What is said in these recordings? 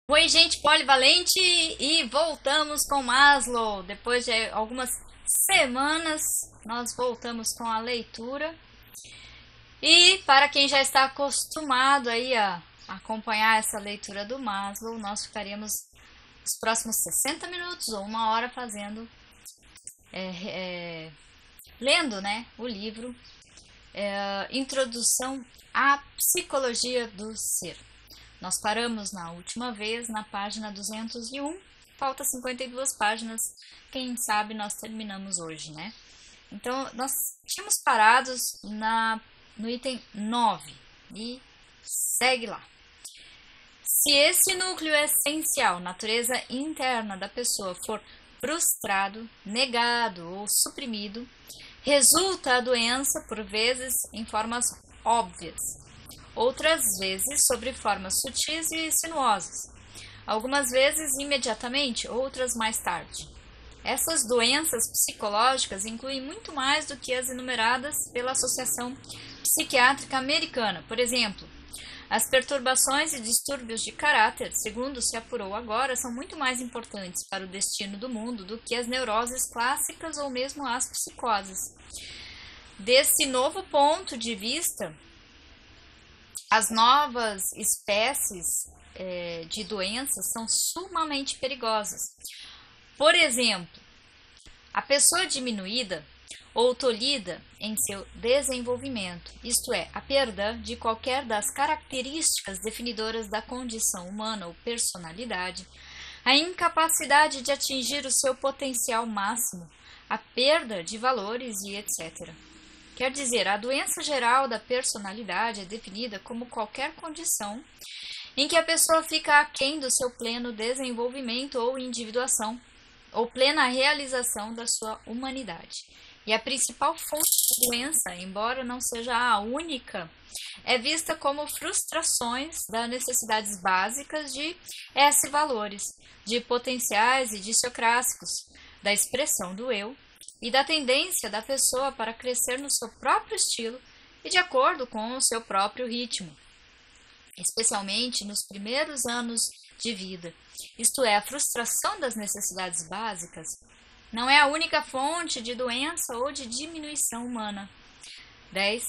Oi, gente polivalente, e voltamos com Maslow. Depois de algumas semanas, nós voltamos com a leitura. E para quem já está acostumado aí a acompanhar essa leitura do Maslow, nós ficaríamos os próximos 60 minutos ou uma hora fazendo, lendo, né, o livro Introdução à Psicologia do Ser. Nós paramos na última vez na página 201, falta 52 páginas, quem sabe nós terminamos hoje, né? Então, nós tínhamos parados no item 9 e segue lá. Se esse núcleo essencial, natureza interna da pessoa, for frustrado, negado ou suprimido, resulta a doença, por vezes, em formas óbvias, outras vezes sobre formas sutis e sinuosas, algumas vezes imediatamente, outras mais tarde. Essas doenças psicológicas incluem muito mais do que as enumeradas pela Associação Psiquiátrica Americana. Por exemplo, as perturbações e distúrbios de caráter, segundo se apurou agora, são muito mais importantes para o destino do mundo do que as neuroses clássicas ou mesmo as psicoses. Desse novo ponto de vista, as novas espécies de doenças são sumamente perigosas. Por exemplo, a pessoa diminuída ou tolhida em seu desenvolvimento, isto é, a perda de qualquer das características definidoras da condição humana ou personalidade, a incapacidade de atingir o seu potencial máximo, a perda de valores e etc. Quer dizer, a doença geral da personalidade é definida como qualquer condição em que a pessoa fica aquém do seu pleno desenvolvimento ou individuação, ou plena realização da sua humanidade. E a principal fonte da doença, embora não seja a única, é vista como frustrações das necessidades básicas de S-valores, de potenciais e dissocrássicos, da expressão do eu e da tendência da pessoa para crescer no seu próprio estilo e de acordo com o seu próprio ritmo, especialmente nos primeiros anos de vida. Isto é, a frustração das necessidades básicas não é a única fonte de doença ou de diminuição humana. 10.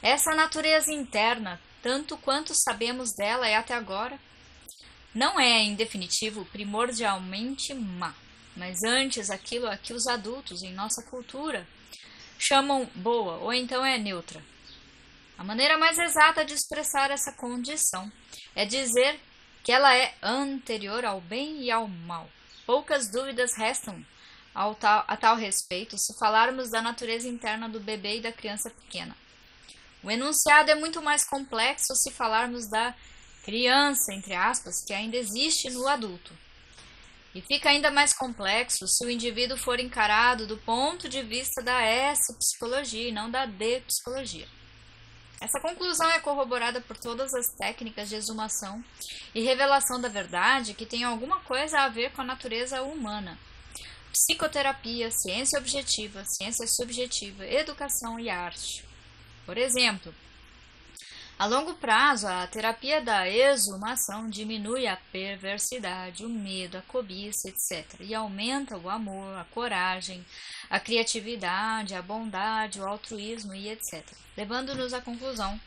Essa natureza interna, tanto quanto sabemos dela é até agora, não é, em definitivo, primordialmente má, mas antes aquilo a que os adultos em nossa cultura chamam boa ou então é neutra. A maneira mais exata de expressar essa condição é dizer que ela é anterior ao bem e ao mal. Poucas dúvidas restam a tal respeito se falarmos da natureza interna do bebê e da criança pequena. O enunciado é muito mais complexo se falarmos da criança, entre aspas, que ainda existe no adulto. E fica ainda mais complexo se o indivíduo for encarado do ponto de vista da S-psicologia e não da D-psicologia. Essa conclusão é corroborada por todas as técnicas de exumação e revelação da verdade que têm alguma coisa a ver com a natureza humana. Psicoterapia, ciência objetiva, ciência subjetiva, educação e arte. Por exemplo, a longo prazo, a terapia da exumação diminui a perversidade, o medo, a cobiça, etc. e aumenta o amor, a coragem, a criatividade, a bondade, o altruísmo e etc. Levando-nos à conclusão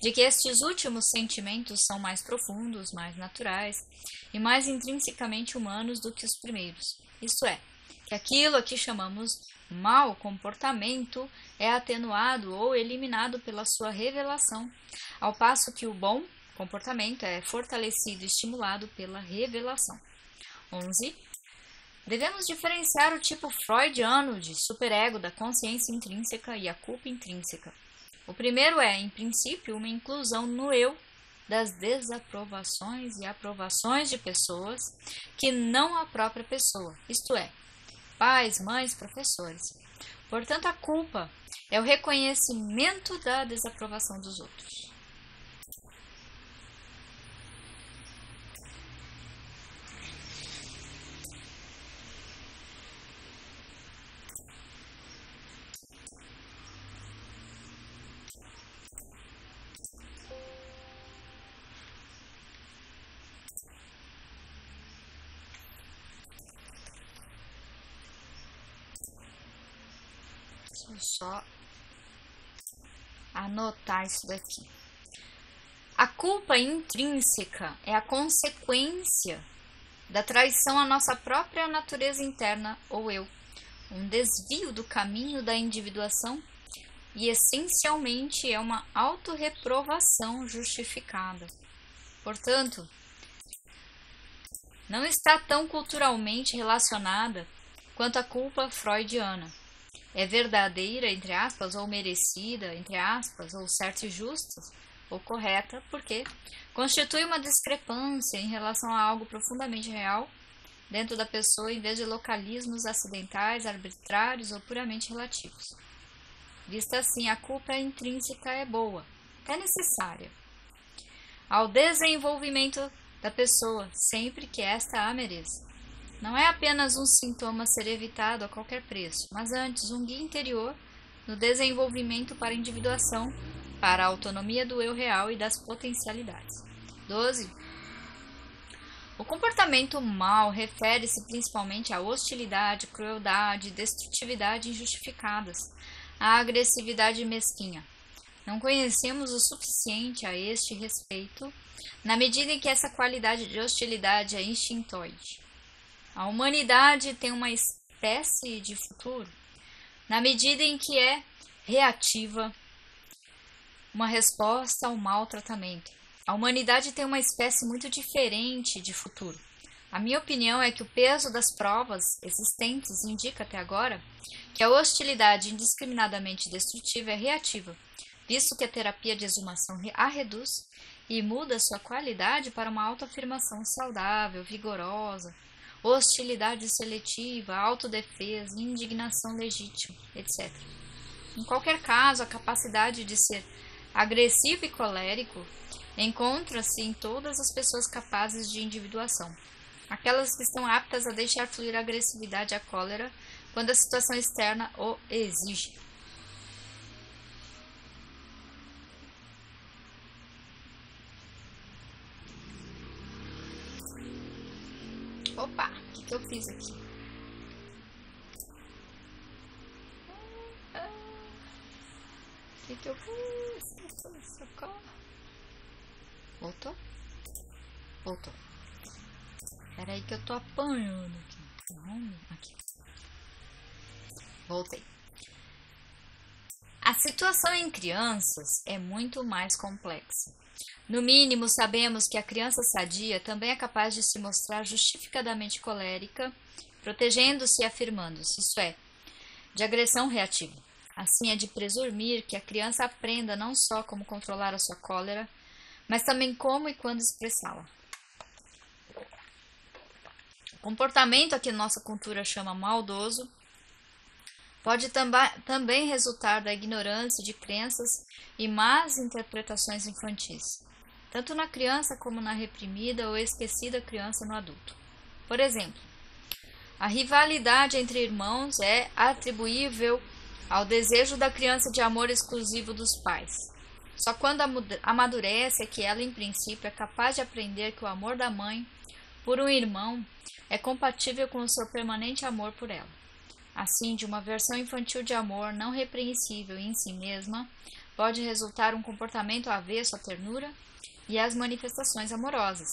de que estes últimos sentimentos são mais profundos, mais naturais e mais intrinsecamente humanos do que os primeiros. Isto é, que aquilo a que chamamos mau comportamento é atenuado ou eliminado pela sua revelação, ao passo que o bom comportamento é fortalecido e estimulado pela revelação. 11. Devemos diferenciar o tipo freudiano de superego da consciência intrínseca e a culpa intrínseca. O primeiro é, em princípio, uma inclusão no eu das desaprovações e aprovações de pessoas que não a própria pessoa, isto é, pais, mães, professores. Portanto, a culpa é o reconhecimento da desaprovação dos outros. Deixa eu só anotar isso daqui. A culpa intrínseca é a consequência da traição à nossa própria natureza interna ou eu, um desvio do caminho da individuação e essencialmente é uma autorreprovação justificada. Portanto, não está tão culturalmente relacionada quanto a culpa freudiana. É verdadeira, entre aspas, ou merecida, entre aspas, ou certa e justa, ou correta, porque constitui uma discrepância em relação a algo profundamente real dentro da pessoa em vez de localismos acidentais, arbitrários ou puramente relativos. Vista assim, a culpa intrínseca é boa, é necessária ao desenvolvimento da pessoa, sempre que esta a mereça. Não é apenas um sintoma a ser evitado a qualquer preço, mas antes um guia interior no desenvolvimento para a individuação, para a autonomia do eu real e das potencialidades. 12. O comportamento mal refere-se principalmente à hostilidade, crueldade e destrutividade injustificadas, à agressividade mesquinha. Não conhecemos o suficiente a este respeito, na medida em que essa qualidade de hostilidade é instintoide. A humanidade tem uma espécie de futuro, na medida em que é reativa, uma resposta ao maltratamento. A humanidade tem uma espécie muito diferente de futuro. A minha opinião é que o peso das provas existentes indica até agora que a hostilidade indiscriminadamente destrutiva é reativa, visto que a terapia de exumação a reduz e muda sua qualidade para uma autoafirmação saudável, vigorosa, hostilidade seletiva, autodefesa, indignação legítima, etc. Em qualquer caso, a capacidade de ser agressivo e colérico encontra-se em todas as pessoas capazes de individuação. Aquelas que estão aptas a deixar fluir a agressividade e a cólera quando a situação externa o exige. Opa, o que eu fiz aqui? O que eu fiz? Socorro. Voltou? Voltou. Espera aí que eu tô apanhando aqui. Aqui. Voltei. A situação em crianças é muito mais complexa. No mínimo, sabemos que a criança sadia também é capaz de se mostrar justificadamente colérica, protegendo-se e afirmando-se, isto é, de agressão reativa. Assim, é de presumir que a criança aprenda não só como controlar a sua cólera, mas também como e quando expressá-la. O comportamento a que nossa cultura chama maldoso pode também resultar da ignorância de crenças e más interpretações infantis, tanto na criança como na reprimida ou esquecida criança no adulto. Por exemplo, a rivalidade entre irmãos é atribuível ao desejo da criança de amor exclusivo dos pais. Só quando amadurece é que ela, em princípio, é capaz de aprender que o amor da mãe por um irmão é compatível com o seu permanente amor por ela. Assim, de uma versão infantil de amor não repreensível em si mesma, pode resultar um comportamento avesso à ternura e às manifestações amorosas.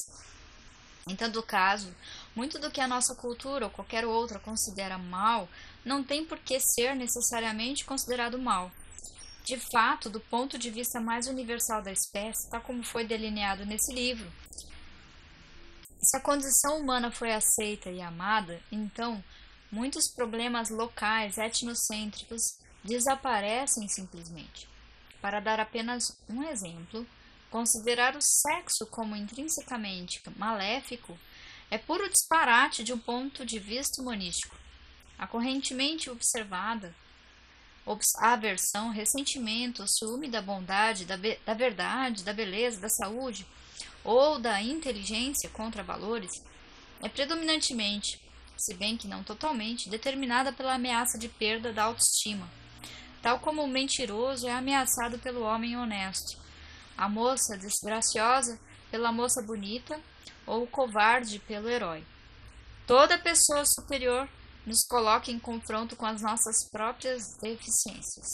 Em todo caso, muito do que a nossa cultura ou qualquer outra considera mal não tem por que ser necessariamente considerado mal. De fato, do ponto de vista mais universal da espécie, tal como foi delineado nesse livro, se a condição humana foi aceita e amada, então muitos problemas locais, etnocêntricos, desaparecem simplesmente. Para dar apenas um exemplo, considerar o sexo como intrinsecamente maléfico é puro disparate de um ponto de vista humanístico. A correntemente observada aversão, ressentimento, ciúme da bondade, da verdade, da beleza, da saúde ou da inteligência contra valores é predominantemente, se bem que não totalmente, determinada pela ameaça de perda da autoestima, tal como o mentiroso é ameaçado pelo homem honesto, a moça desgraciosa pela moça bonita ou o covarde pelo herói. Toda pessoa superior nos coloca em confronto com as nossas próprias deficiências.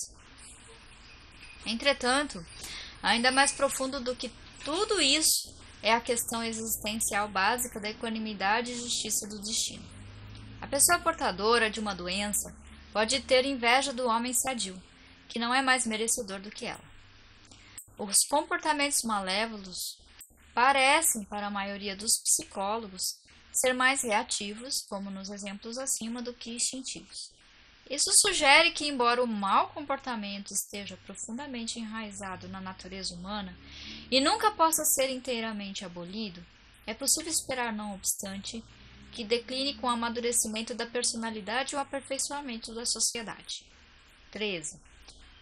Entretanto, ainda mais profundo do que tudo isso é a questão existencial básica da equanimidade e justiça do destino. A pessoa portadora de uma doença pode ter inveja do homem sadio, que não é mais merecedor do que ela. Os comportamentos malévolos parecem, para a maioria dos psicólogos, ser mais reativos, como nos exemplos acima, do que instintivos. Isso sugere que, embora o mau comportamento esteja profundamente enraizado na natureza humana e nunca possa ser inteiramente abolido, é possível esperar, não obstante, que decline com o amadurecimento da personalidade e o aperfeiçoamento da sociedade. 13.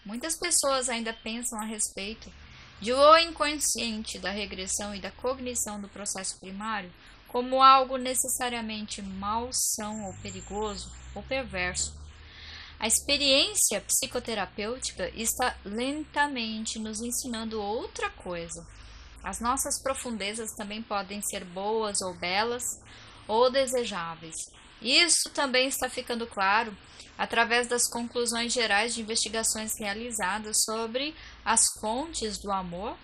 Muitas pessoas ainda pensam a respeito de o inconsciente da regressão e da cognição do processo primário como algo necessariamente malsão ou perigoso ou perverso. A experiência psicoterapêutica está lentamente nos ensinando outra coisa. As nossas profundezas também podem ser boas ou belas ou desejáveis. Isso também está ficando claro através das conclusões gerais de investigações realizadas sobre as fontes do amor,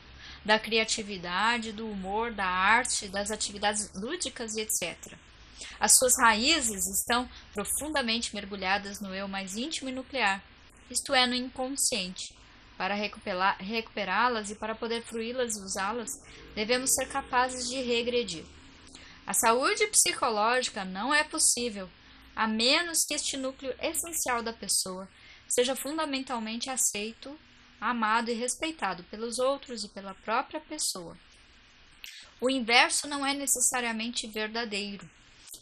da criatividade, do humor, da arte, das atividades lúdicas e etc. As suas raízes estão profundamente mergulhadas no eu mais íntimo e nuclear, isto é, no inconsciente. Para recuperá-las e para poder fruí-las e usá-las, devemos ser capazes de regredir. A saúde psicológica não é possível, a menos que este núcleo essencial da pessoa seja fundamentalmente aceito, amado e respeitado pelos outros e pela própria pessoa. O inverso não é necessariamente verdadeiro.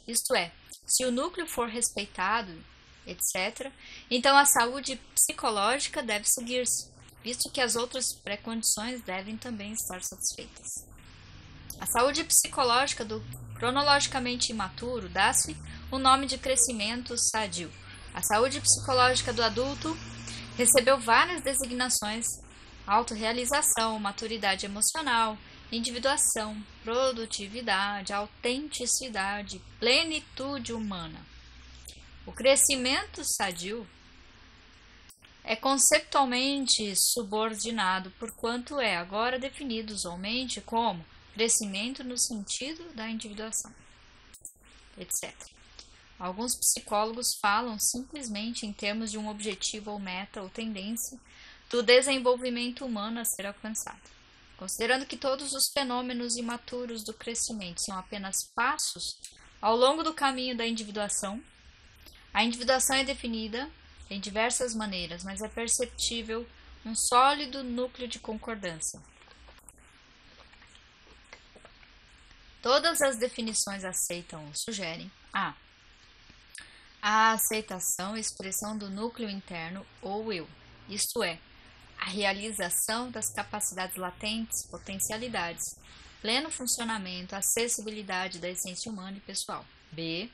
Isto é, se o núcleo for respeitado, etc., então a saúde psicológica deve seguir-se, visto que as outras pré-condições devem também estar satisfeitas. A saúde psicológica do cronologicamente imaturo dá-se o nome de crescimento sadio. A saúde psicológica do adulto recebeu várias designações: autorrealização, maturidade emocional, individuação, produtividade, autenticidade, plenitude humana. O crescimento sadio é conceptualmente subordinado, porquanto é agora definido usualmente como crescimento no sentido da individuação, etc. Alguns psicólogos falam simplesmente em termos de um objetivo ou meta ou tendência do desenvolvimento humano a ser alcançado. Considerando que todos os fenômenos imaturos do crescimento são apenas passos ao longo do caminho da individuação, a individuação é definida em diversas maneiras, mas é perceptível um sólido núcleo de concordância. Todas as definições aceitam ou sugerem a aceitação e expressão do núcleo interno ou eu, isto é, a realização das capacidades latentes, potencialidades, pleno funcionamento, acessibilidade da essência humana e pessoal. B.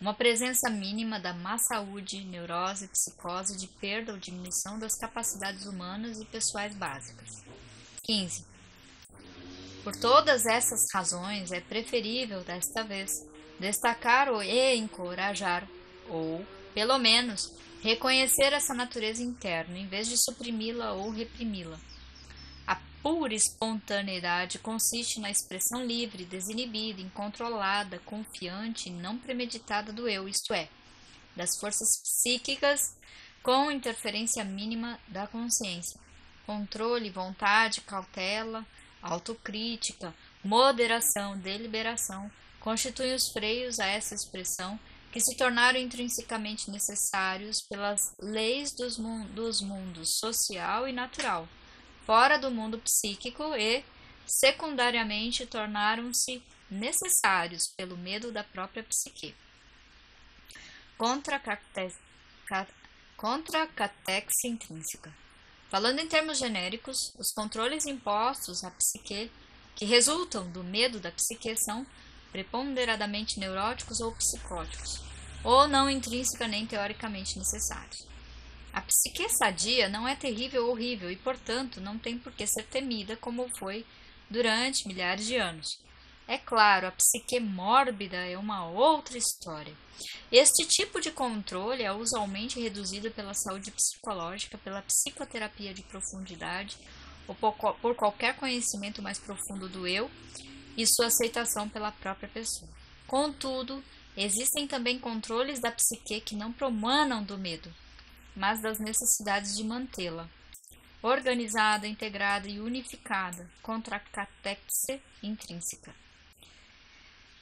Uma presença mínima da má saúde, neurose, psicose, de perda ou diminuição das capacidades humanas e pessoais básicas. 15. Por todas essas razões, é preferível, desta vez, destacar e encorajar, ou, pelo menos, reconhecer essa natureza interna, em vez de suprimi-la ou reprimi-la. A pura espontaneidade consiste na expressão livre, desinibida, incontrolada, confiante e não premeditada do eu, isto é, das forças psíquicas com interferência mínima da consciência. Controle, vontade, cautela, autocrítica, moderação, deliberação constituem os freios a essa expressão que se tornaram intrinsecamente necessários pelas leis dos mundos social e natural, fora do mundo psíquico e, secundariamente, tornaram-se necessários pelo medo da própria psique. Contra-catexe intrínseca. Falando em termos genéricos, os controles impostos à psique que resultam do medo da psique são preponderadamente neuróticos ou psicóticos, ou não intrínseca nem teoricamente necessários. A psique sadia não é terrível ou horrível e, portanto, não tem por que ser temida como foi durante milhares de anos. É claro, a psique mórbida é uma outra história. Este tipo de controle é usualmente reduzido pela saúde psicológica, pela psicoterapia de profundidade ou por qualquer conhecimento mais profundo do eu e sua aceitação pela própria pessoa. Contudo, existem também controles da psique que não promanam do medo, mas das necessidades de mantê-la organizada, integrada e unificada contra a catequese intrínseca.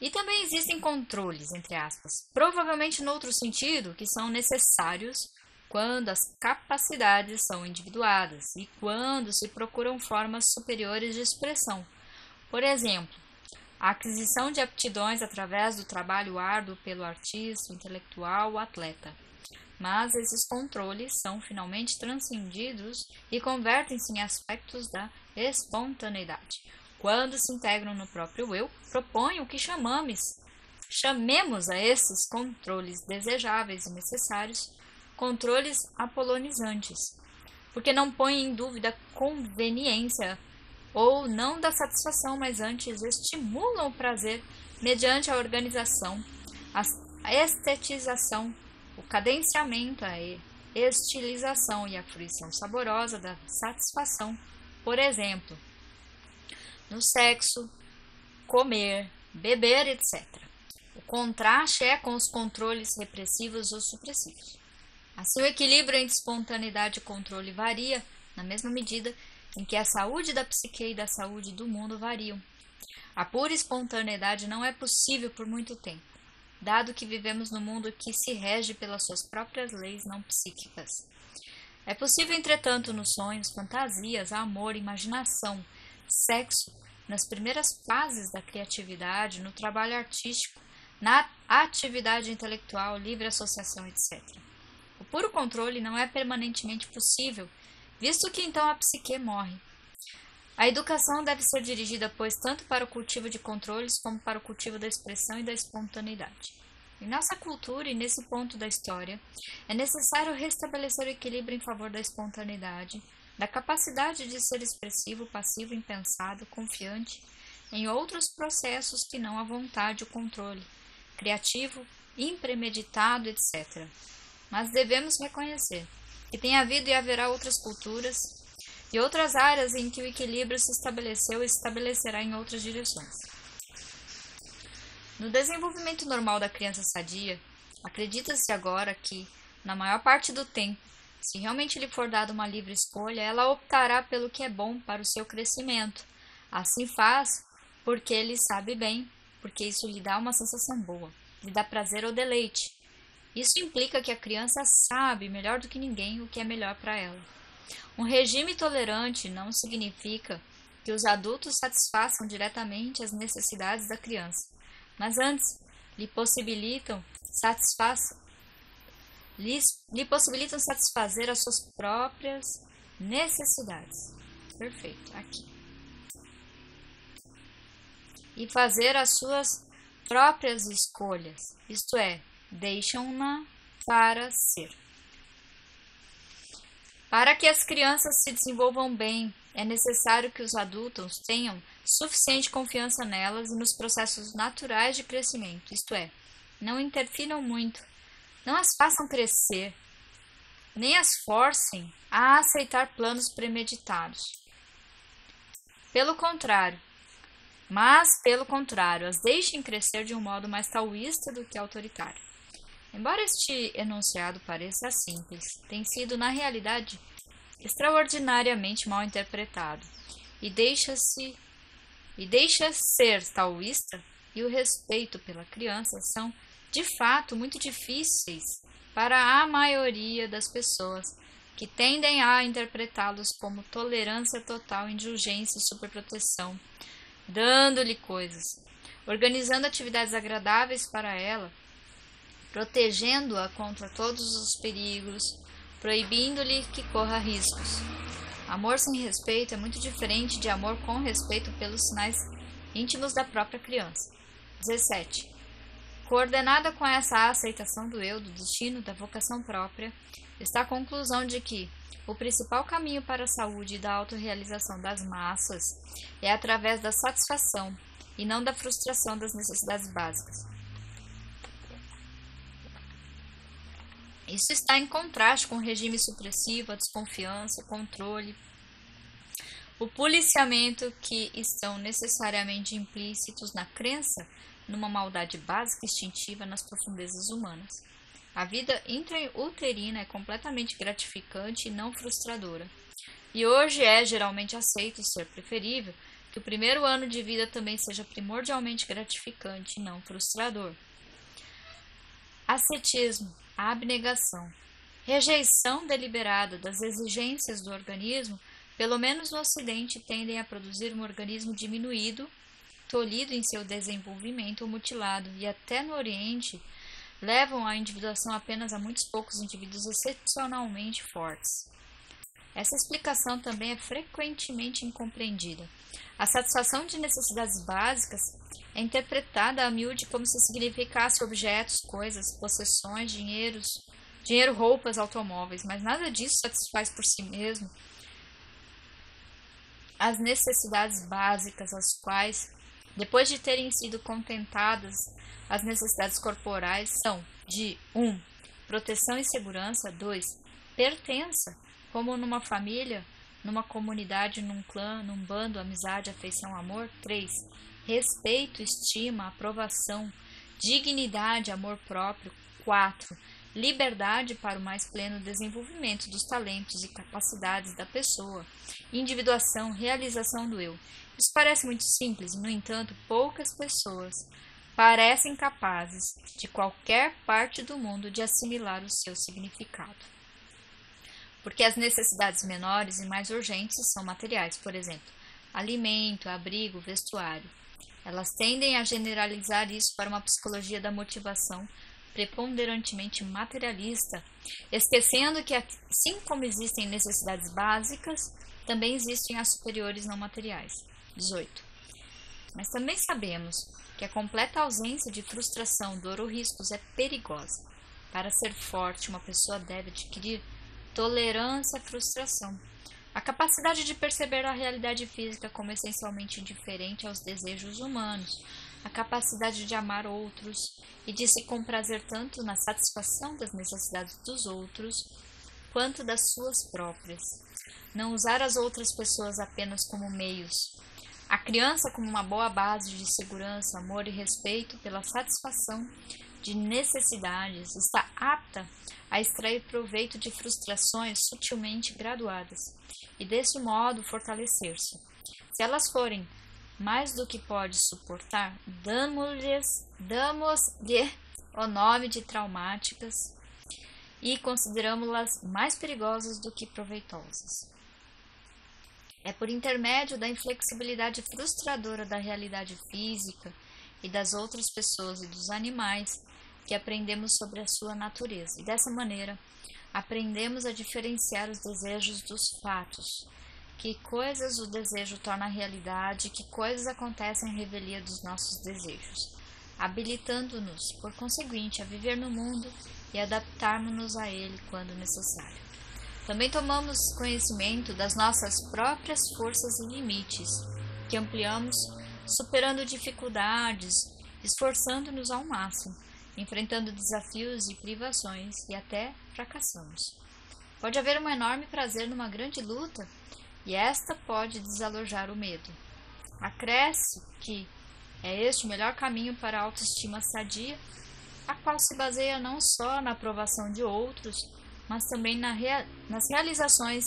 E também existem controles, entre aspas, provavelmente no outro sentido, que são necessários quando as capacidades são individuadas e quando se procuram formas superiores de expressão. Por exemplo, a aquisição de aptidões através do trabalho árduo pelo artista, intelectual ou atleta. Mas esses controles são finalmente transcendidos e convertem-se em aspectos da espontaneidade. Quando se integram no próprio eu, propõem o que chamemos a esses controles desejáveis e necessários, controles apolonizantes, porque não põem em dúvida a conveniência ou não da satisfação, mas antes estimulam o prazer mediante a organização, a estetização, o cadenciamento, a estilização e a fruição saborosa da satisfação, por exemplo, no sexo, comer, beber, etc. O contraste é com os controles repressivos ou supressivos. Assim, o equilíbrio entre espontaneidade e controle varia na mesma medida em que a saúde da psique e da saúde do mundo variam. A pura espontaneidade não é possível por muito tempo, dado que vivemos num mundo que se rege pelas suas próprias leis não psíquicas. É possível, entretanto, nos sonhos, fantasias, amor, imaginação, sexo, nas primeiras fases da criatividade, no trabalho artístico, na atividade intelectual, livre associação, etc. O puro controle não é permanentemente possível, visto que então a psique morre. A educação deve ser dirigida, pois, tanto para o cultivo de controles como para o cultivo da expressão e da espontaneidade. Em nossa cultura e nesse ponto da história, é necessário restabelecer o equilíbrio em favor da espontaneidade, da capacidade de ser expressivo, passivo, impensado, confiante em outros processos que não a vontade e o controle, criativo, impremeditado, etc. Mas devemos reconhecer que tem havido e haverá outras culturas e outras áreas em que o equilíbrio se estabeleceu e se estabelecerá em outras direções. No desenvolvimento normal da criança sadia, acredita-se agora que, na maior parte do tempo, se realmente lhe for dada uma livre escolha, ela optará pelo que é bom para o seu crescimento. Assim faz porque ele sabe bem, porque isso lhe dá uma sensação boa, lhe dá prazer ou deleite. Isso implica que a criança sabe melhor do que ninguém o que é melhor para ela. Um regime tolerante não significa que os adultos satisfaçam diretamente as necessidades da criança, mas antes lhe possibilitam satisfazer as suas próprias necessidades. Perfeito, aqui. E fazer as suas próprias escolhas, isto é, deixam-na para ser. Para que as crianças se desenvolvam bem, é necessário que os adultos tenham suficiente confiança nelas e nos processos naturais de crescimento, isto é, não interfiram muito, não as façam crescer, nem as forcem a aceitar planos premeditados. Pelo contrário, as deixem crescer de um modo mais taoísta do que autoritário. Embora este enunciado pareça simples, tem sido, na realidade, extraordinariamente mal interpretado e deixa ser taoísta e o respeito pela criança são, de fato, muito difíceis para a maioria das pessoas que tendem a interpretá-los como tolerância total, indulgência e superproteção, dando-lhe coisas, organizando atividades agradáveis para ela, protegendo-a contra todos os perigos, proibindo-lhe que corra riscos. Amor sem respeito é muito diferente de amor com respeito pelos sinais íntimos da própria criança. 17. Coordenada com essa aceitação do eu, do destino, da vocação própria, está a conclusão de que o principal caminho para a saúde e da autorrealização das massas é através da satisfação e não da frustração das necessidades básicas. Isso está em contraste com o regime supressivo, a desconfiança, o controle, o policiamento que estão necessariamente implícitos na crença numa maldade básica instintiva nas profundezas humanas. A vida intrauterina é completamente gratificante e não frustradora. E hoje é geralmente aceito ser preferível que o primeiro ano de vida também seja primordialmente gratificante e não frustrador. Ascetismo, abnegação, rejeição deliberada das exigências do organismo, pelo menos no Ocidente, tendem a produzir um organismo diminuído, tolhido em seu desenvolvimento ou mutilado, e até no Oriente levam a individuação apenas a muitos poucos indivíduos excepcionalmente fortes. Essa explicação também é frequentemente incompreendida. A satisfação de necessidades básicas é interpretada a miúde como se significasse objetos, coisas, possessões, dinheiro, roupas, automóveis, mas nada disso satisfaz por si mesmo as necessidades básicas, as quais, depois de terem sido contentadas, as necessidades corporais são de 1. Proteção e segurança, 2. Pertença, como numa família, numa comunidade, num clã, num bando, amizade, afeição, amor, 3. Respeito, estima, aprovação, dignidade, amor próprio, 4. Liberdade para o mais pleno desenvolvimento dos talentos e capacidades da pessoa, individuação, realização do eu. Isso parece muito simples, no entanto, poucas pessoas parecem capazes, de qualquer parte do mundo, de assimilar o seu significado. Porque as necessidades menores e mais urgentes são materiais, por exemplo, alimento, abrigo, vestuário. Elas tendem a generalizar isso para uma psicologia da motivação preponderantemente materialista, esquecendo que, assim como existem necessidades básicas, também existem as superiores não materiais. 18. Mas também sabemos que a completa ausência de frustração, dor ou riscos é perigosa. Para ser forte, uma pessoa deve adquirir tolerância à frustração, a capacidade de perceber a realidade física como essencialmente indiferente aos desejos humanos, a capacidade de amar outros e de se comprazer tanto na satisfação das necessidades dos outros quanto das suas próprias. Não usar as outras pessoas apenas como meios. A criança como uma boa base de segurança, amor e respeito pela satisfação de necessidades está apta a extrair proveito de frustrações sutilmente graduadas e desse modo fortalecer-se. Se elas forem mais do que pode suportar, damos-lhe o nome de traumáticas e consideramos-las mais perigosas do que proveitosas. É por intermédio da inflexibilidade frustradora da realidade física e das outras pessoas e dos animais que aprendemos sobre a sua natureza. E dessa maneira, aprendemos a diferenciar os desejos dos fatos. Que coisas o desejo torna realidade, que coisas acontecem à revelia dos nossos desejos, habilitando-nos, por conseguinte, a viver no mundo e adaptarmos-nos a ele quando necessário. Também tomamos conhecimento das nossas próprias forças e limites, que ampliamos superando dificuldades, esforçando-nos ao máximo, enfrentando desafios e privações e até fracassamos. Pode haver um enorme prazer numa grande luta e esta pode desalojar o medo. Acresce que é este o melhor caminho para a autoestima sadia, a qual se baseia não só na aprovação de outros, mas também nas realizações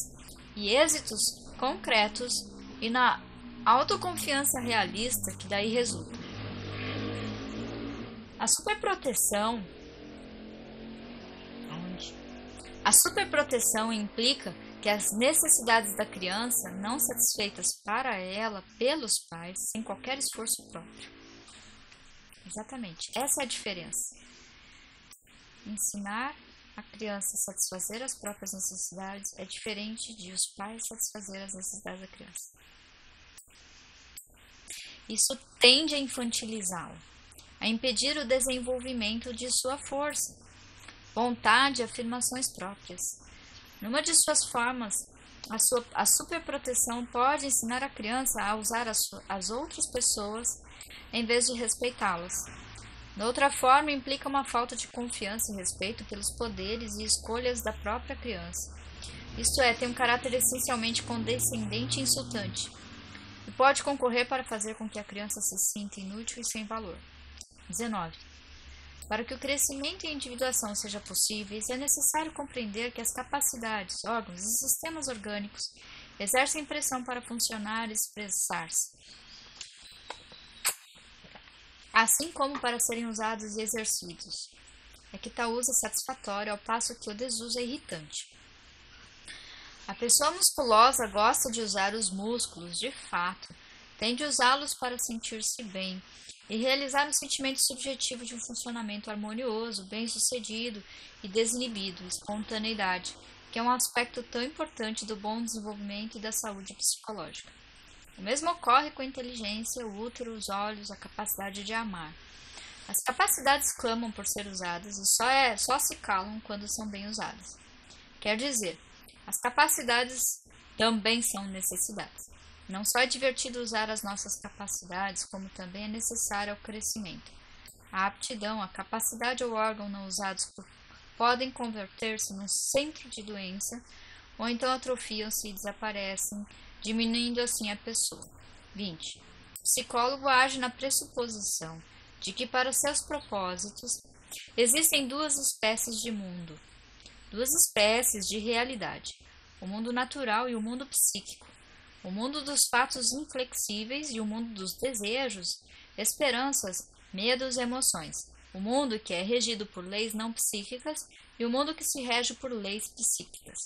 e êxitos concretos e na autoconfiança realista que daí resulta. A superproteção implica que as necessidades da criança, não satisfeitas para ela pelos pais, sem qualquer esforço próprio. Exatamente, essa é a diferença. Ensinar a criança a satisfazer as próprias necessidades é diferente de os pais satisfazer as necessidades da criança. Isso tende a infantilizá-lo, a impedir o desenvolvimento de sua força, vontade e afirmações próprias. Numa de suas formas A superproteção pode ensinar a criança a usar as outras pessoas em vez de respeitá-las. De outra forma, implica uma falta de confiança e respeito pelos poderes e escolhas da própria criança. Isto é, tem um caráter essencialmente condescendente e insultante, e pode concorrer para fazer com que a criança se sinta inútil e sem valor. 19. Para que o crescimento e a individuação sejam possíveis, é necessário compreender que as capacidades, órgãos e sistemas orgânicos exercem pressão para funcionar e expressar-se, assim como para serem usados e exercidos. É que tal uso é satisfatório, ao passo que o desuso é irritante. A pessoa musculosa gosta de usar os músculos, de fato, tende a usá-los para sentir-se bem e realizar um sentimento subjetivo de um funcionamento harmonioso, bem-sucedido e desinibido, espontaneidade, que é um aspecto tão importante do bom desenvolvimento e da saúde psicológica. O mesmo ocorre com a inteligência, o útero, os olhos, a capacidade de amar. As capacidades clamam por ser usadas e só se calam quando são bem usadas. Quer dizer, as capacidades também são necessidades. Não só é divertido usar as nossas capacidades, como também é necessário ao crescimento. A aptidão, a capacidade ou órgão não usados podem converter-se num centro de doença, ou então atrofiam-se e desaparecem, diminuindo assim a pessoa. 20. O psicólogo age na pressuposição de que para seus propósitos existem duas espécies de mundo, duas espécies de realidade, o mundo natural e o mundo psíquico. O mundo dos fatos inflexíveis e o mundo dos desejos, esperanças, medos e emoções. O mundo que é regido por leis não psíquicas e o mundo que se rege por leis psíquicas.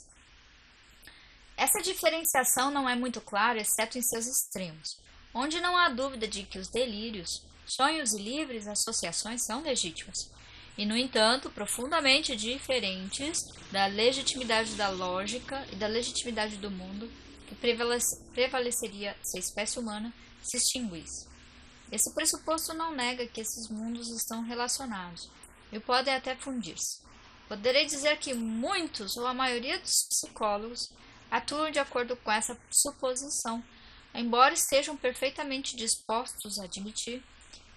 Essa diferenciação não é muito clara, exceto em seus extremos, onde não há dúvida de que os delírios, sonhos e livres associações são legítimas, e, no entanto, profundamente diferentes da legitimidade da lógica e da legitimidade do mundo que prevaleceria se a espécie humana se extinguisse. Esse pressuposto não nega que esses mundos estão relacionados e podem até fundir-se. Poderei dizer que muitos ou a maioria dos psicólogos atuam de acordo com essa suposição, embora estejam perfeitamente dispostos a admitir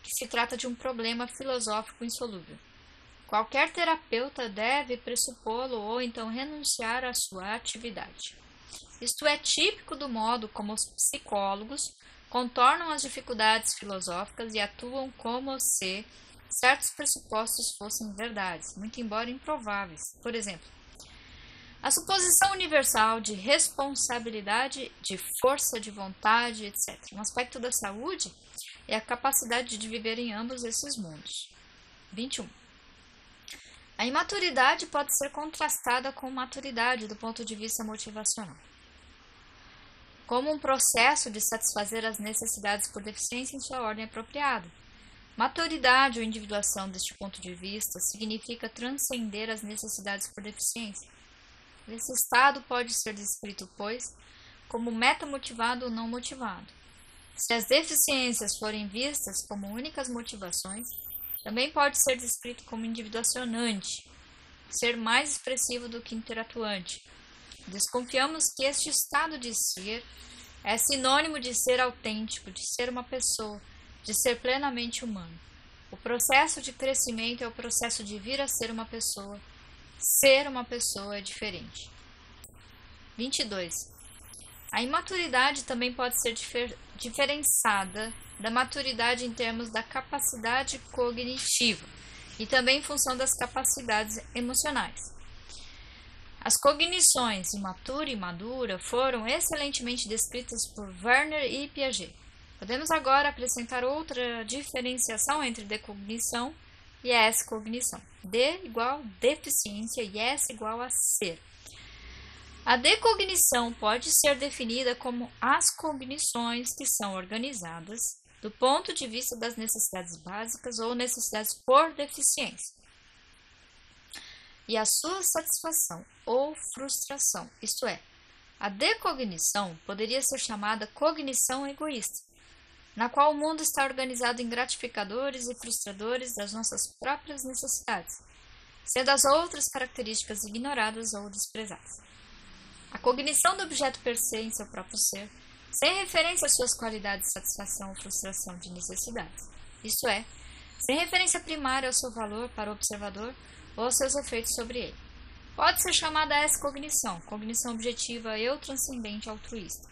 que se trata de um problema filosófico insolúvel. Qualquer terapeuta deve pressupô-lo ou então renunciar à sua atividade. Isto é típico do modo como os psicólogos contornam as dificuldades filosóficas e atuam como se certos pressupostos fossem verdades, muito embora improváveis. Por exemplo, a suposição universal de responsabilidade, de força de vontade, etc. Um aspecto da saúde é a capacidade de viver em ambos esses mundos. 21. A imaturidade pode ser contrastada com maturidade do ponto de vista motivacional, como um processo de satisfazer as necessidades por deficiência em sua ordem apropriada. Maturidade ou individuação deste ponto de vista significa transcender as necessidades por deficiência. Esse estado pode ser descrito, pois, como metamotivado ou não motivado. Se as deficiências forem vistas como únicas motivações, também pode ser descrito como individuacionante, ser mais expressivo do que interatuante. Desconfiamos que este estado de ser é sinônimo de ser autêntico, de ser uma pessoa, de ser plenamente humano. O processo de crescimento é o processo de vir a ser uma pessoa. Ser uma pessoa é diferente. 22. A imaturidade também pode ser diferenciada da maturidade em termos da capacidade cognitiva e também em função das capacidades emocionais. As cognições imatura e madura foram excelentemente descritas por Werner e Piaget. Podemos agora acrescentar outra diferenciação entre decognição e S-cognição. D igual deficiência e S igual a ser. A decognição pode ser definida como as cognições que são organizadas do ponto de vista das necessidades básicas ou necessidades por deficiência, e a sua satisfação ou frustração, isto é, a decognição poderia ser chamada cognição egoísta, na qual o mundo está organizado em gratificadores e frustradores das nossas próprias necessidades, sendo as outras características ignoradas ou desprezadas. A cognição do objeto per se em seu próprio ser, sem referência às suas qualidades de satisfação ou frustração de necessidades. Isto é, sem referência primária ao seu valor para o observador ou aos seus efeitos sobre ele. Pode ser chamada essa cognição, cognição objetiva eu transcendente altruísta.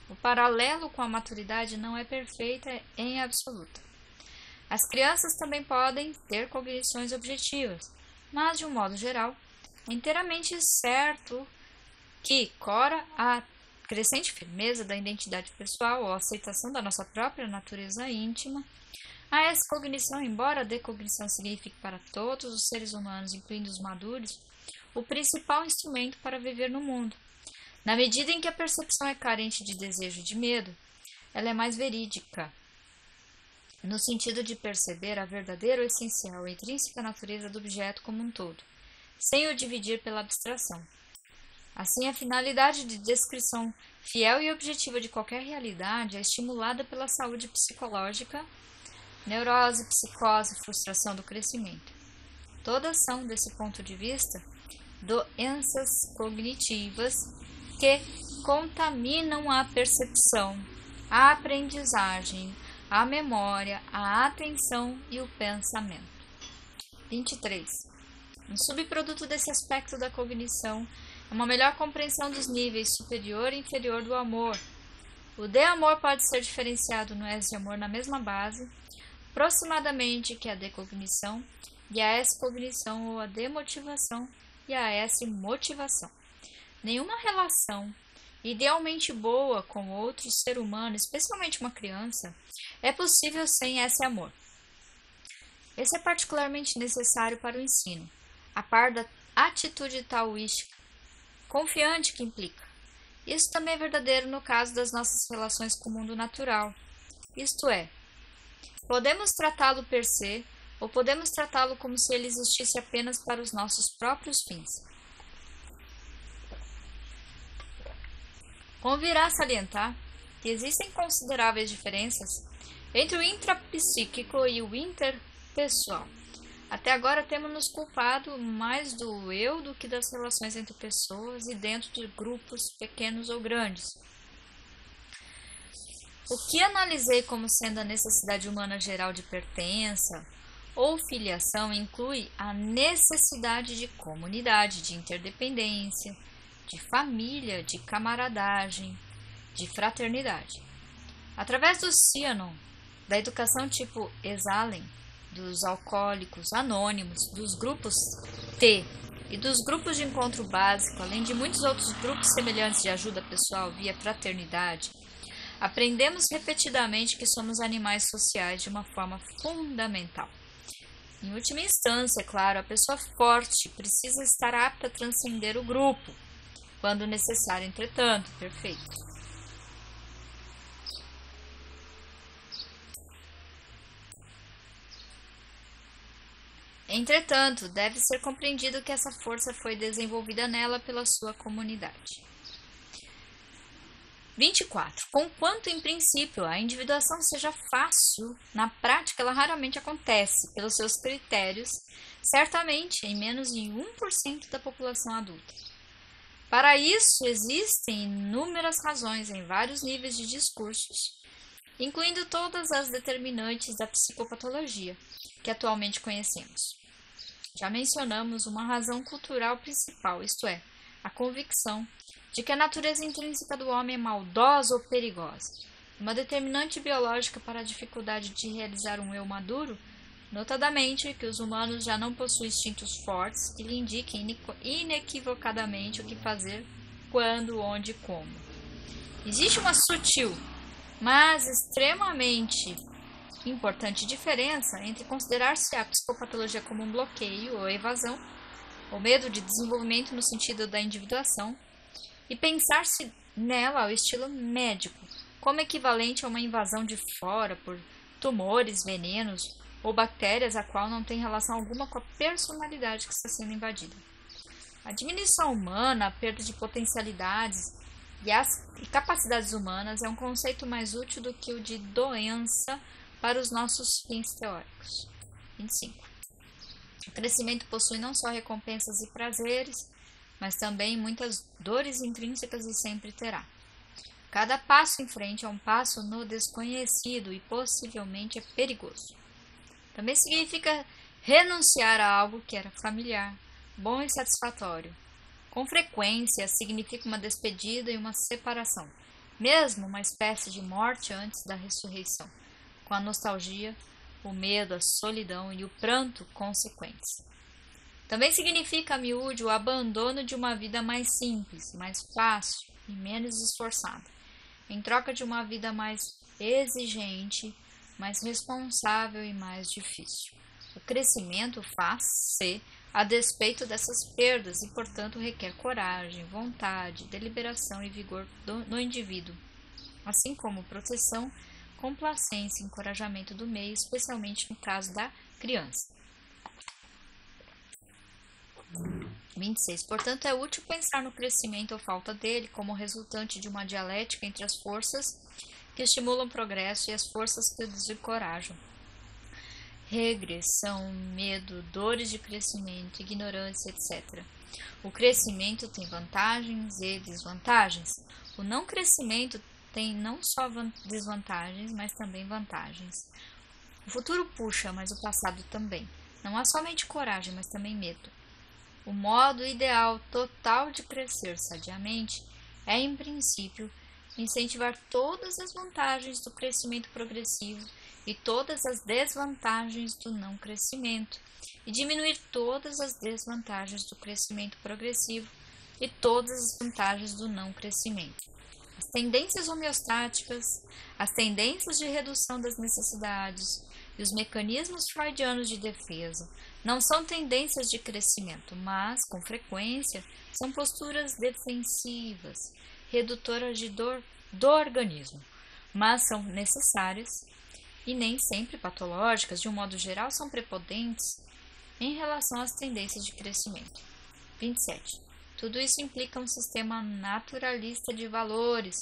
O paralelo com a maturidade não é perfeita em absoluta. As crianças também podem ter cognições objetivas, mas, de um modo geral, é inteiramente certo que, cora a crescente firmeza da identidade pessoal ou a aceitação da nossa própria natureza íntima, a essa cognição, embora a decognição signifique para todos os seres humanos, incluindo os maduros, o principal instrumento para viver no mundo. Na medida em que a percepção é carente de desejo e de medo, ela é mais verídica, no sentido de perceber a verdadeira ou essencial e intrínseca natureza do objeto como um todo, sem o dividir pela abstração. Assim, a finalidade de descrição fiel e objetiva de qualquer realidade é estimulada pela saúde psicológica, neurose, psicose, frustração do crescimento. Todas são, desse ponto de vista, doenças cognitivas que contaminam a percepção, a aprendizagem, a memória, a atenção e o pensamento. 23. Um subproduto desse aspecto da cognição é uma melhor compreensão dos níveis superior e inferior do amor. O de-amor pode ser diferenciado no S-amor na mesma base, aproximadamente que a decognição, e a S-cognição ou a demotivação e a S-motivação. Nenhuma relação idealmente boa com outro ser humano, especialmente uma criança, é possível sem esse amor. Esse é particularmente necessário para o ensino, a par da atitude taoística, confiante que implica. Isso também é verdadeiro no caso das nossas relações com o mundo natural. Isto é, podemos tratá-lo per se, ou podemos tratá-lo como se ele existisse apenas para os nossos próprios fins. Convirá salientar que existem consideráveis diferenças entre o intrapsíquico e o interpessoal. Até agora temos nos culpado mais do eu do que das relações entre pessoas e dentro de grupos pequenos ou grandes. O que analisei como sendo a necessidade humana geral de pertença ou filiação inclui a necessidade de comunidade, de interdependência, de família, de camaradagem, de fraternidade. Através do Cianon, da educação tipo Esalen, dos alcoólicos anônimos, dos grupos T e dos grupos de encontro básico, além de muitos outros grupos semelhantes de ajuda pessoal via fraternidade, aprendemos repetidamente que somos animais sociais de uma forma fundamental. Em última instância, é claro, a pessoa forte precisa estar apta a transcender o grupo, quando necessário, entretanto, perfeito. Entretanto, deve ser compreendido que essa força foi desenvolvida nela pela sua comunidade. 24. Conquanto, em princípio, a individuação seja fácil, na prática ela raramente acontece, pelos seus critérios, certamente em menos de 1% da população adulta. Para isso, existem inúmeras razões em vários níveis de discursos, incluindo todas as determinantes da psicopatologia que atualmente conhecemos. Já mencionamos uma razão cultural principal, isto é, a convicção de que a natureza intrínseca do homem é maldosa ou perigosa. Uma determinante biológica para a dificuldade de realizar um eu maduro, notadamente que os humanos já não possuem instintos fortes que lhe indiquem inequivocadamente o que fazer, quando, onde e como. Existe uma sutil, mas extremamente importante diferença entre considerar-se a psicopatologia como um bloqueio ou evasão, ou medo de desenvolvimento no sentido da individuação, e pensar-se nela ao estilo médico, como equivalente a uma invasão de fora por tumores, venenos ou bactérias a qual não tem relação alguma com a personalidade que está sendo invadida. A diminuição humana, a perda de potencialidades e capacidades humanas é um conceito mais útil do que o de doença para os nossos fins teóricos. 25. O crescimento possui não só recompensas e prazeres, mas também muitas dores intrínsecas e sempre terá. Cada passo em frente é um passo no desconhecido e possivelmente é perigoso. Também significa renunciar a algo que era familiar, bom e satisfatório. Com frequência, significa uma despedida e uma separação, mesmo uma espécie de morte antes da ressurreição, com a nostalgia, o medo, a solidão e o pranto consequentes. Também significa, a miúde, o abandono de uma vida mais simples, mais fácil e menos esforçada, em troca de uma vida mais exigente, mais responsável e mais difícil. O crescimento faz-se a despeito dessas perdas e, portanto, requer coragem, vontade, deliberação e vigor no indivíduo, assim como proteção, complacência e encorajamento do meio, especialmente no caso da criança. 26. Portanto, é útil pensar no crescimento ou falta dele como resultante de uma dialética entre as forças que estimulam o progresso e as forças que o desencorajam. Regressão, medo, dores de crescimento, ignorância, etc. O crescimento tem vantagens e desvantagens. O não crescimento tem não só desvantagens, mas também vantagens. O futuro puxa, mas o passado também. Não há somente coragem, mas também medo. O modo ideal total de crescer sadiamente é, em princípio, incentivar todas as vantagens do crescimento progressivo e todas as desvantagens do não crescimento, e diminuir todas as desvantagens do crescimento progressivo e todas as vantagens do não crescimento. As tendências homeostáticas, as tendências de redução das necessidades e os mecanismos freudianos de defesa não são tendências de crescimento, mas, com frequência, são posturas defensivas, redutoras de dor do organismo, mas são necessárias e nem sempre patológicas, de um modo geral, são prepotentes em relação às tendências de crescimento. 27. Tudo isso implica um sistema naturalista de valores,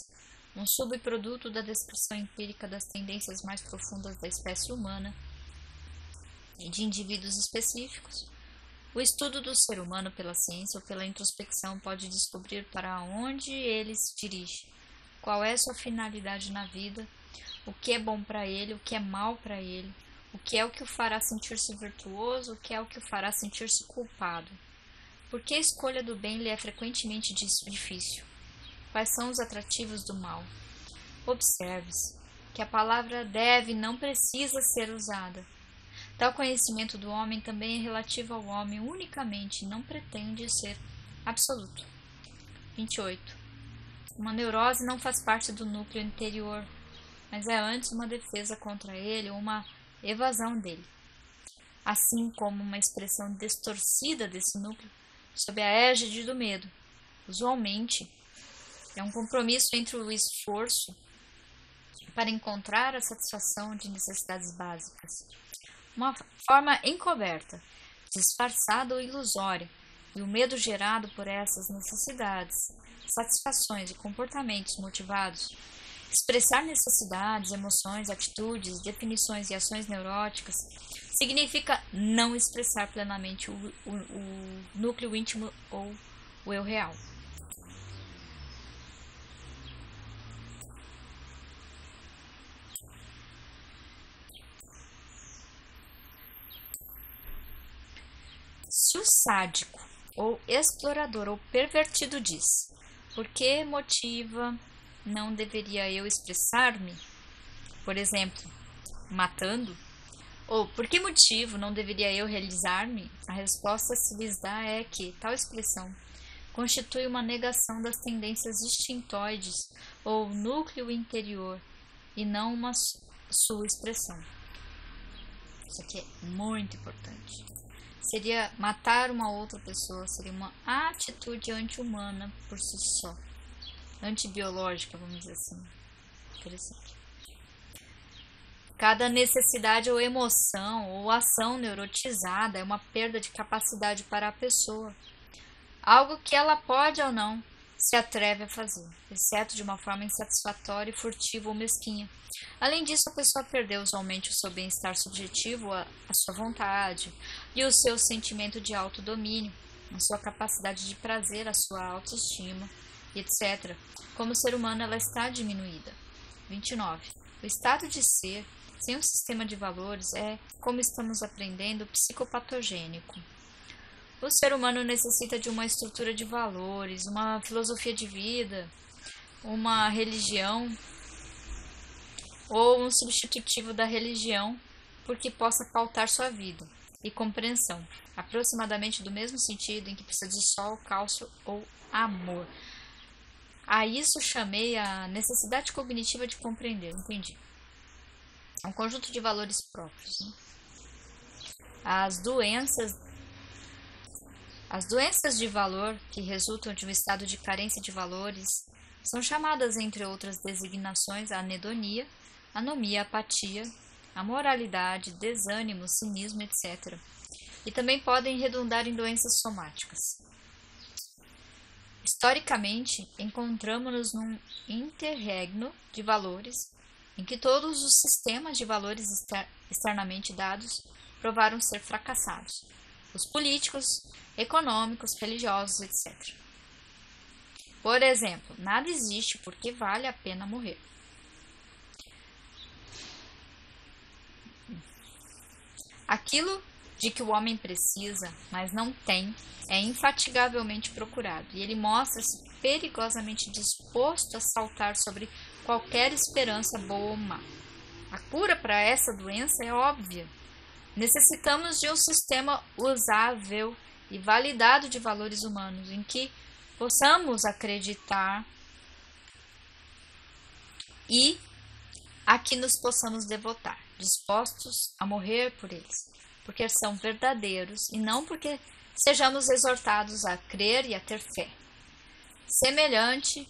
um subproduto da descrição empírica das tendências mais profundas da espécie humana e de indivíduos específicos. O estudo do ser humano pela ciência ou pela introspecção pode descobrir para onde ele se dirige, qual é sua finalidade na vida, o que é bom para ele, o que é mal para ele, o que é o que o fará sentir-se virtuoso, o que é o que o fará sentir-se culpado. Por que a escolha do bem lhe é frequentemente difícil? Quais são os atrativos do mal? Observe-se que a palavra deve não precisa ser usada. Tal conhecimento do homem também é relativo ao homem unicamente e não pretende ser absoluto. 28. Uma neurose não faz parte do núcleo interior, mas é antes uma defesa contra ele ou uma evasão dele, assim como uma expressão distorcida desse núcleo sob a égide do medo. Usualmente, é um compromisso entre o esforço para encontrar a satisfação de necessidades básicas, uma forma encoberta, disfarçada ou ilusória, e o medo gerado por essas necessidades, satisfações e comportamentos motivados. Expressar necessidades, emoções, atitudes, definições e ações neuróticas significa não expressar plenamente o núcleo íntimo ou o eu real. Se o sádico, ou explorador, ou pervertido diz: por que motiva não deveria eu expressar-me? Por exemplo, matando? Ou por que motivo não deveria eu realizar-me? A resposta se lhes dá é que tal expressão constitui uma negação das tendências instintoides ou núcleo interior e não uma sua expressão. Isso aqui é muito importante. Seria matar uma outra pessoa, seria uma atitude anti-humana por si só, antibiológica, vamos dizer assim. Interessante. Cada necessidade ou emoção ou ação neurotizada é uma perda de capacidade para a pessoa, algo que ela pode ou não se atreve a fazer, exceto de uma forma insatisfatória, furtiva ou mesquinha. Além disso, a pessoa perdeu usualmente o seu bem-estar subjetivo, a sua vontade e o seu sentimento de autodomínio. a sua capacidade de prazer, a sua autoestima, etc. Como ser humano, ela está diminuída. 29. O estado de ser, sem um sistema de valores, é, como estamos aprendendo, psicopatogênico. O ser humano necessita de uma estrutura de valores, uma filosofia de vida, uma religião ou um substitutivo da religião porque possa pautar sua vida e compreensão, aproximadamente do mesmo sentido em que precisa de sol, cálcio ou amor. A isso chamei a necessidade cognitiva de compreender, entendi. É um conjunto de valores próprios. Né? As doenças de valor que resultam de um estado de carência de valores são chamadas, entre outras designações, anedonia, anomia, apatia, amoralidade, desânimo, cinismo, etc. E também podem redundar em doenças somáticas. Historicamente, encontramos-nos num interregno de valores em que todos os sistemas de valores externamente dados provaram ser fracassados. Os políticos, econômicos, religiosos, etc. Por exemplo, nada existe porque vale a pena morrer. Aquilo de que o homem precisa, mas não tem, é infatigavelmente procurado, e ele mostra-se perigosamente disposto a saltar sobre qualquer esperança boa ou má. A cura para essa doença é óbvia. Necessitamos de um sistema usável e validado de valores humanos, em que possamos acreditar e a que nos possamos devotar, dispostos a morrer por eles, porque são verdadeiros e não porque sejamos exortados a crer e a ter fé. Semelhante,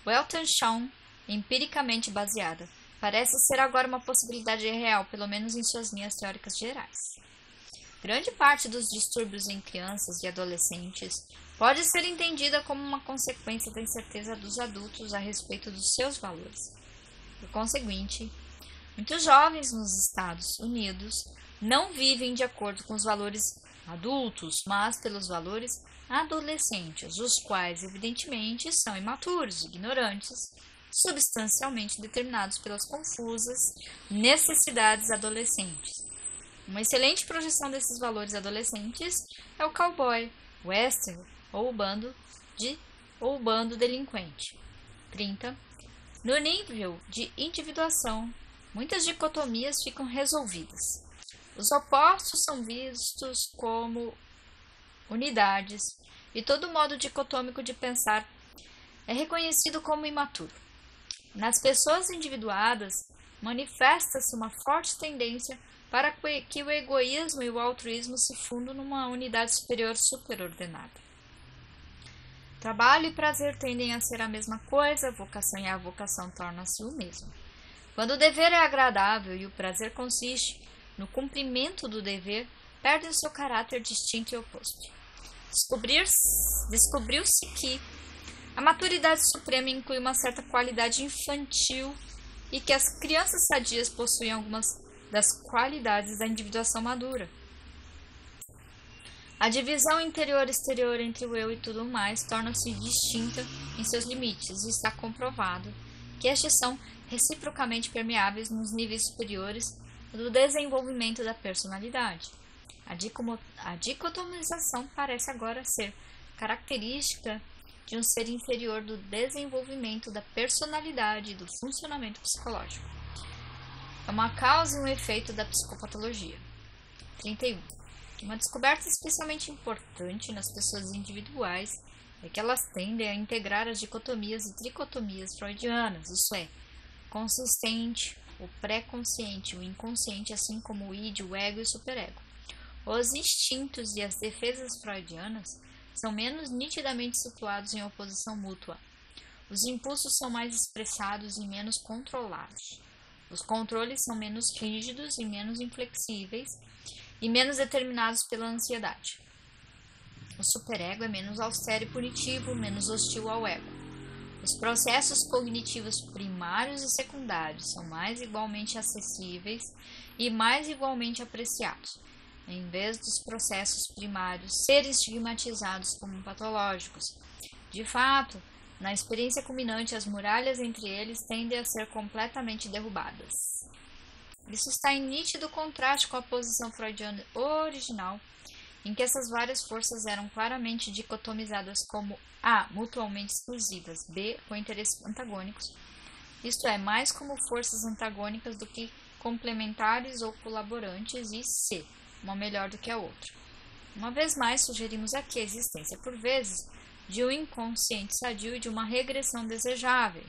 Weltanschauung, empiricamente baseada, parece ser agora uma possibilidade real, pelo menos em suas linhas teóricas gerais. Grande parte dos distúrbios em crianças e adolescentes pode ser entendida como uma consequência da incerteza dos adultos a respeito dos seus valores. Por conseguinte, muitos jovens nos Estados Unidos não vivem de acordo com os valores adultos, mas pelos valores adolescentes, os quais, evidentemente, são imaturos, ignorantes, substancialmente determinados pelas confusas necessidades adolescentes. Uma excelente projeção desses valores adolescentes é o cowboy, o western ou o bando delinquente. 30. No nível de individuação, muitas dicotomias ficam resolvidas. Os opostos são vistos como unidades e todo modo dicotômico de pensar é reconhecido como imaturo. Nas pessoas individuadas, manifesta-se uma forte tendência para que o egoísmo e o altruísmo se fundam numa unidade superior superordenada. Trabalho e prazer tendem a ser a mesma coisa, a vocação e a avocação tornam-se o mesmo. Quando o dever é agradável e o prazer consiste no cumprimento do dever, perde o seu caráter distinto e oposto. Descobriu-se que a maturidade suprema inclui uma certa qualidade infantil e que as crianças sadias possuem algumas das qualidades da individuação madura. A divisão interior-exterior entre o eu e tudo mais torna-se distinta em seus limites e está comprovado que estes são reciprocamente permeáveis nos níveis superiores do desenvolvimento da personalidade. A dicotomização parece agora ser característica de um ser inferior do desenvolvimento da personalidade e do funcionamento psicológico. É uma causa e um efeito da psicopatologia. 31. Uma descoberta especialmente importante nas pessoas individuais é que elas tendem a integrar as dicotomias e tricotomias freudianas, isso é, o consistente, o pré-consciente, o inconsciente, assim como o id, o ego e o superego. Os instintos e as defesas freudianas são menos nitidamente situados em oposição mútua. Os impulsos são mais expressados e menos controlados. Os controles são menos rígidos e menos inflexíveis e menos determinados pela ansiedade. O superego é menos austero e punitivo, menos hostil ao ego. Os processos cognitivos primários e secundários são mais igualmente acessíveis e mais igualmente apreciados. em vez dos processos primários serem estigmatizados como patológicos. De fato, na experiência culminante, as muralhas entre eles tendem a ser completamente derrubadas. Isso está em nítido contraste com a posição freudiana original, em que essas várias forças eram claramente dicotomizadas como A, mutualmente exclusivas, B, com interesses antagônicos, isto é, mais como forças antagônicas do que complementares ou colaborantes, e C, uma melhor do que a outra. Uma vez mais, sugerimos aqui a existência, por vezes, de um inconsciente sadio e de uma regressão desejável.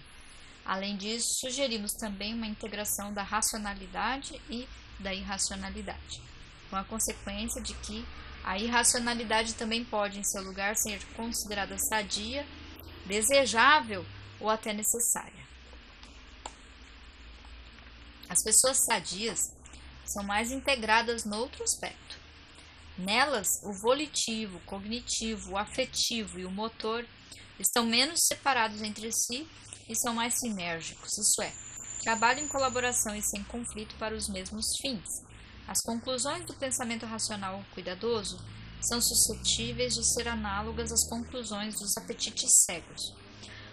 Além disso, sugerimos também uma integração da racionalidade e da irracionalidade, com a consequência de que a irracionalidade também pode, em seu lugar, ser considerada sadia, desejável ou até necessária. As pessoas sadias são mais integradas no outro aspecto. Nelas, o volitivo, o cognitivo, o afetivo e o motor estão menos separados entre si e são mais sinérgicos, isso é, trabalham em colaboração e sem conflito para os mesmos fins. As conclusões do pensamento racional cuidadoso são suscetíveis de ser análogas às conclusões dos apetites cegos.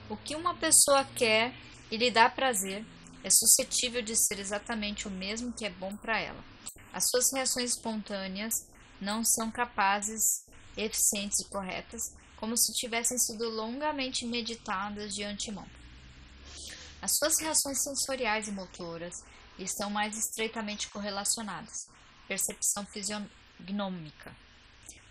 O que uma pessoa quer e lhe dá prazer é suscetível de ser exatamente o mesmo que é bom para ela. As suas reações espontâneas não são capazes, eficientes e corretas, como se tivessem sido longamente meditadas de antemão. As suas reações sensoriais e motoras estão mais estreitamente correlacionadas, percepção fisiognômica.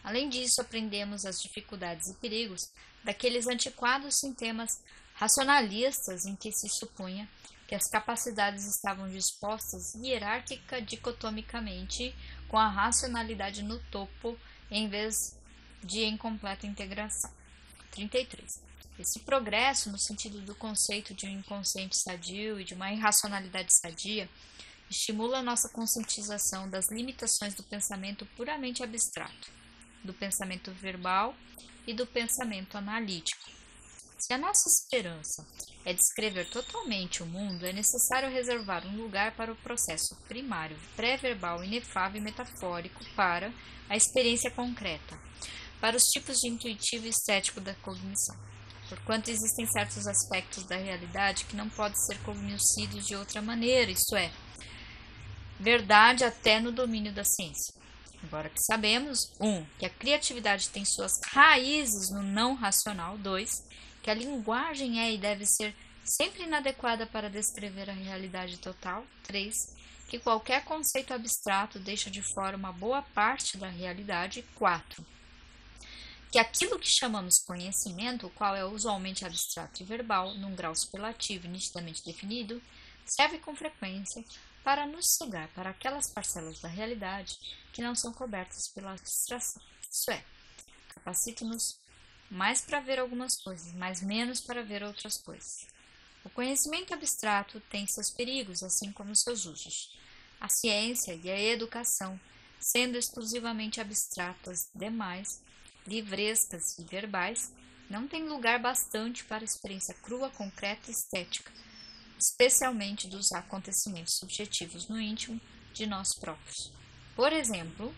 Além disso, aprendemos as dificuldades e perigos daqueles antiquados sistemas racionalistas em que se supunha que as capacidades estavam dispostas hierárquica dicotomicamente com a racionalidade no topo em vez de em completa integração. 33. Esse progresso, no sentido do conceito de um inconsciente sadio e de uma irracionalidade sadia, estimula nossa conscientização das limitações do pensamento puramente abstrato, do pensamento verbal e do pensamento analítico. Se a nossa esperança é descrever totalmente o mundo, é necessário reservar um lugar para o processo primário, pré-verbal, inefável e metafórico para a experiência concreta, para os tipos de intuitivo e estético da cognição, porquanto existem certos aspectos da realidade que não podem ser cognoscidos de outra maneira, isto é, verdade até no domínio da ciência. Agora que sabemos, 1. Que a criatividade tem suas raízes no não racional, 2. Que a linguagem é e deve ser sempre inadequada para descrever a realidade total, 3. Que qualquer conceito abstrato deixa de fora uma boa parte da realidade, 4. Que aquilo que chamamos conhecimento, o qual é usualmente abstrato e verbal, num grau superlativo e nitidamente definido, serve com frequência para nos sugar para aquelas parcelas da realidade que não são cobertas pela abstração. Isso é, capacita-nos mais para ver algumas coisas, mas menos para ver outras coisas. O conhecimento abstrato tem seus perigos, assim como seus usos. A ciência e a educação, sendo exclusivamente abstratas demais, livrescas e verbais, não têm lugar bastante para a experiência crua, concreta e estética, especialmente dos acontecimentos subjetivos no íntimo de nós próprios. Por exemplo,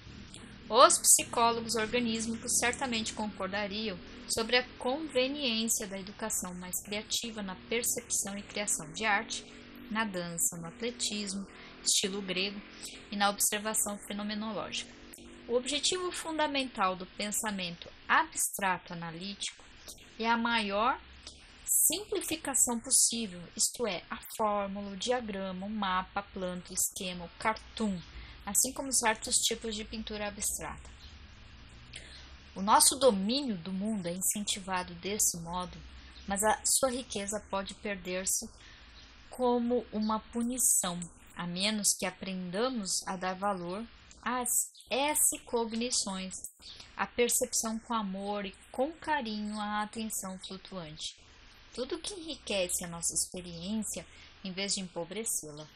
os psicólogos organísmicos certamente concordariam sobre a conveniência da educação mais criativa na percepção e criação de arte, na dança, no atletismo, estilo grego e na observação fenomenológica. O objetivo fundamental do pensamento abstrato analítico é a maior simplificação possível, isto é, a fórmula, o diagrama, o mapa, a planta, o esquema, o cartoon, assim como certos tipos de pintura abstrata. O nosso domínio do mundo é incentivado desse modo, mas a sua riqueza pode perder-se como uma punição, a menos que aprendamos a dar valor às cognições, a percepção com amor e com carinho à atenção flutuante. Tudo que enriquece a nossa experiência em vez de empobrecê-la.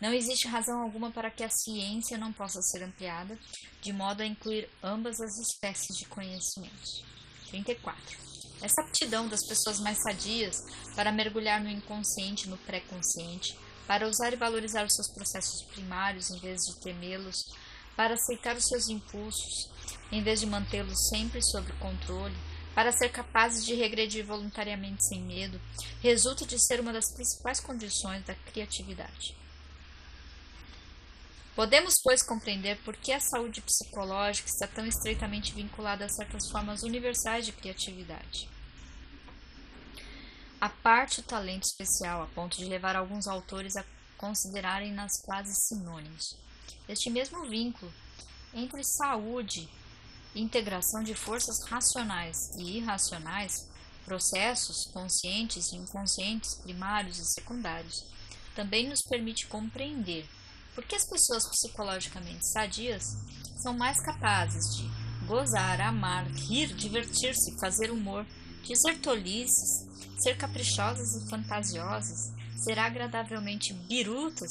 Não existe razão alguma para que a ciência não possa ser ampliada, de modo a incluir ambas as espécies de conhecimentos. 34. Essa aptidão das pessoas mais sadias para mergulhar no inconsciente e no pré-consciente, para usar e valorizar os seus processos primários em vez de temê-los, para aceitar os seus impulsos, em vez de mantê-los sempre sob controle, para ser capazes de regredir voluntariamente sem medo, resulta de ser uma das principais condições da criatividade. Podemos, pois, compreender por que a saúde psicológica está tão estreitamente vinculada a certas formas universais de criatividade. A parte o talento especial, a ponto de levar alguns autores a considerarem-nas quase sinônimos. Este mesmo vínculo entre saúde e integração de forças racionais e irracionais, processos conscientes e inconscientes, primários e secundários, também nos permite compreender por que as pessoas psicologicamente sadias são mais capazes de gozar, amar, rir, divertir-se, fazer humor, dizer tolices, ser caprichosas e fantasiosas, ser agradavelmente birutas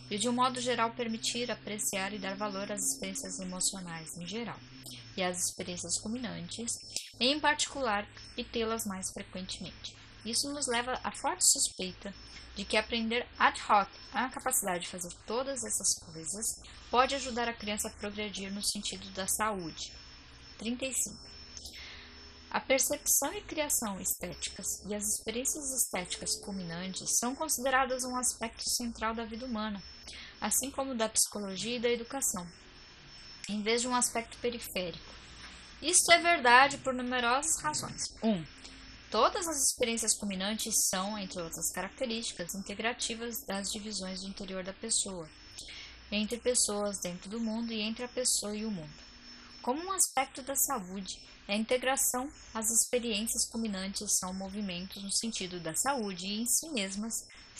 e, de um modo geral, permitir, apreciar e dar valor às experiências emocionais em geral e às experiências culminantes, em particular, e tê-las mais frequentemente. Isso nos leva à forte suspeita de que aprender ad hoc a capacidade de fazer todas essas coisas pode ajudar a criança a progredir no sentido da saúde. 35. A percepção e criação estéticas e as experiências estéticas culminantes são consideradas um aspecto central da vida humana, assim como da psicologia e da educação, em vez de um aspecto periférico. Isto é verdade por numerosas razões. 1. Todas as experiências culminantes são, entre outras características, integrativas das divisões do interior da pessoa, entre pessoas dentro do mundo e entre a pessoa e o mundo. Como um aspecto da saúde, a integração, as experiências culminantes são movimentos no sentido da saúde e em si mesmas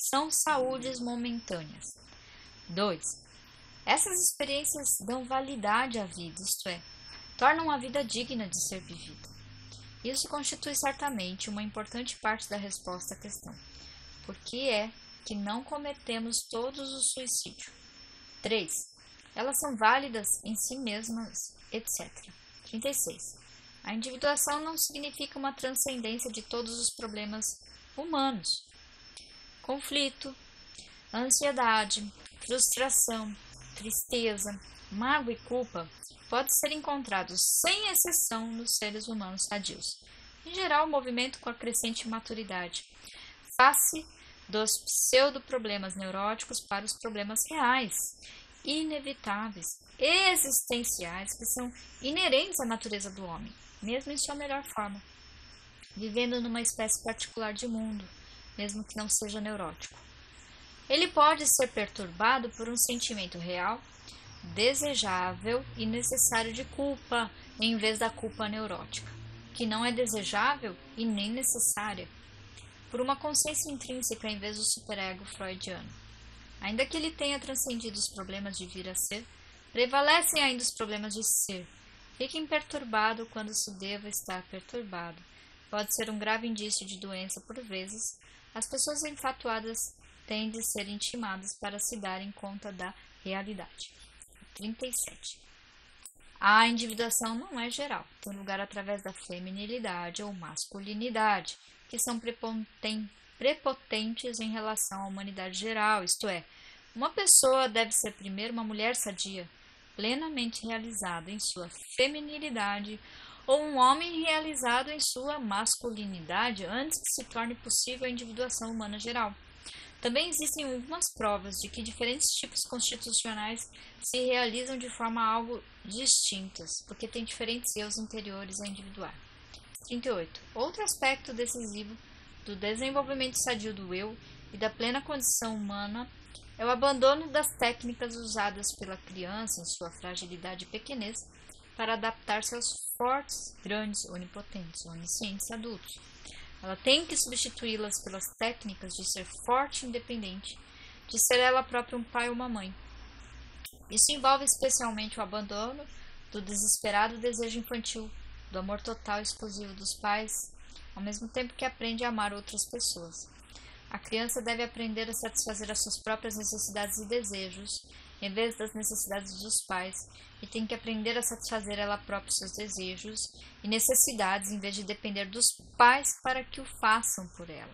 são saúdes momentâneas. 2. Essas experiências dão validade à vida, isto é, tornam a vida digna de ser vivida. Isso constitui certamente uma importante parte da resposta à questão: por que é que não cometemos todos o suicídio? 3. Elas são válidas em si mesmas, etc. 36. A individuação não significa uma transcendência de todos os problemas humanos. Conflito, ansiedade, frustração, tristeza, mágoa e culpa podem ser encontrados sem exceção nos seres humanos sadios. Em geral, o movimento com a crescente maturidade, face dos pseudo-problemas neuróticos para os problemas reais, inevitáveis, existenciais, que são inerentes à natureza do homem, mesmo em sua melhor forma, vivendo numa espécie particular de mundo, mesmo que não seja neurótico. Ele pode ser perturbado por um sentimento real, desejável e necessário de culpa, em vez da culpa neurótica, que não é desejável e nem necessária, por uma consciência intrínseca em vez do superego freudiano. Ainda que ele tenha transcendido os problemas de vir a ser, prevalecem ainda os problemas de ser. Fique imperturbado quando se deva estar perturbado. Pode ser um grave indício de doença por vezes. As pessoas enfatuadas têm de ser intimadas para se darem conta da realidade. 37. A individuação não é geral, tem lugar através da feminilidade ou masculinidade, que são prepotentes em relação à humanidade geral, isto é, uma pessoa deve ser primeiro uma mulher sadia, plenamente realizada em sua feminilidade, ou um homem realizado em sua masculinidade antes que se torne possível a individuação humana geral. Também existem algumas provas de que diferentes tipos constitucionais se realizam de forma algo distintas, porque têm diferentes eus interiores a individuar. 38. Outro aspecto decisivo do desenvolvimento sadio do eu e da plena condição humana é o abandono das técnicas usadas pela criança em sua fragilidade e pequenez para adaptar-se aos fortes, grandes, onipotentes, oniscientes adultos. Ela tem que substituí-las pelas técnicas de ser forte e independente, de ser ela própria um pai ou uma mãe. Isso envolve especialmente o abandono do desesperado desejo infantil, do amor total e exclusivo dos pais, ao mesmo tempo que aprende a amar outras pessoas. A criança deve aprender a satisfazer as suas próprias necessidades e desejos, em vez das necessidades dos pais, e tem que aprender a satisfazer ela própria seus desejos e necessidades, em vez de depender dos pais para que o façam por ela.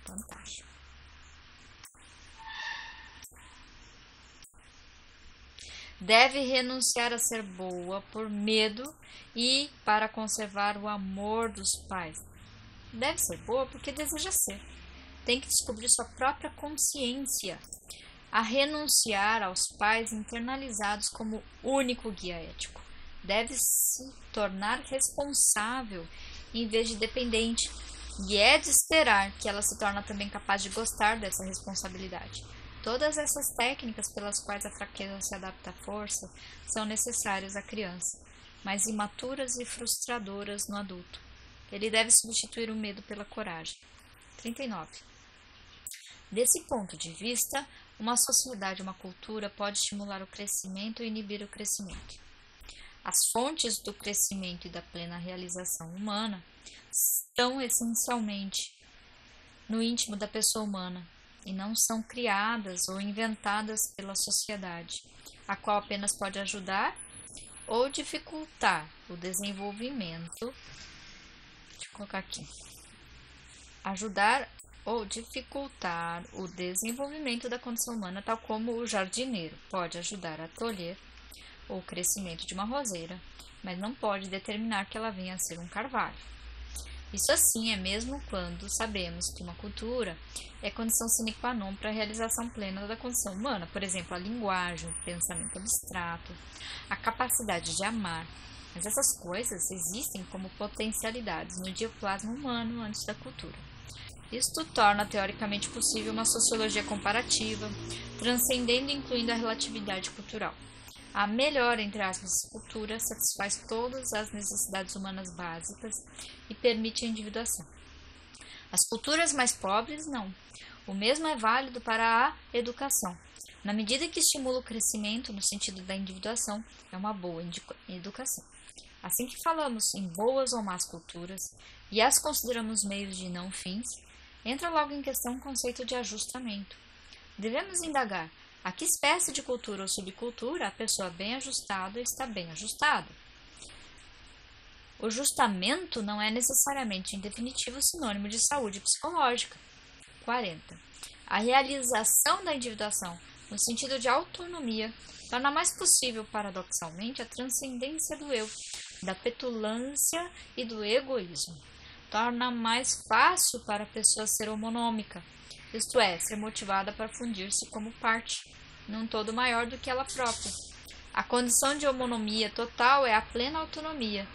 Fantástico. Deve renunciar a ser boa por medo e para conservar o amor dos pais. Deve ser boa porque deseja ser. Tem que descobrir sua própria consciência. A renunciar aos pais internalizados como único guia ético. Deve se tornar responsável em vez de dependente. E é de esperar que ela se torne também capaz de gostar dessa responsabilidade. Todas essas técnicas pelas quais a fraqueza se adapta à força são necessárias à criança, mas imaturas e frustradoras no adulto. Ele deve substituir o medo pela coragem. 39. Desse ponto de vista, uma sociedade, uma cultura pode estimular o crescimento e inibir o crescimento. As fontes do crescimento e da plena realização humana estão essencialmente no íntimo da pessoa humana e não são criadas ou inventadas pela sociedade, a qual apenas pode ajudar ou dificultar o desenvolvimento. Deixa eu colocar aqui. Ajudar ou dificultar o desenvolvimento da condição humana, tal como o jardineiro pode ajudar a tolher o crescimento de uma roseira, mas não pode determinar que ela venha a ser um carvalho. Isso assim é mesmo quando sabemos que uma cultura é condição sine qua non para a realização plena da condição humana, por exemplo, a linguagem, o pensamento abstrato, a capacidade de amar. Mas essas coisas existem como potencialidades no diaplasma humano antes da cultura. Isto torna teoricamente possível uma sociologia comparativa, transcendendo e incluindo a relatividade cultural. A melhor, entre aspas, cultura satisfaz todas as necessidades humanas básicas e permite a individuação. As culturas mais pobres, não. O mesmo é válido para a educação. Na medida que estimula o crescimento no sentido da individuação, é uma boa educação. Assim que falamos em boas ou más culturas e as consideramos meios de não fins, entra logo em questão o conceito de ajustamento. Devemos indagar a que espécie de cultura ou subcultura a pessoa bem ajustada está bem ajustada. O ajustamento não é necessariamente em definitivo sinônimo de saúde psicológica. 40. A realização da individuação, no sentido de autonomia, torna mais possível, paradoxalmente, a transcendência do eu, da petulância e do egoísmo. Torna mais fácil para a pessoa ser homonômica, isto é, ser motivada para fundir-se como parte, num todo maior do que ela própria. A condição de homonomia total é a plena autonomia,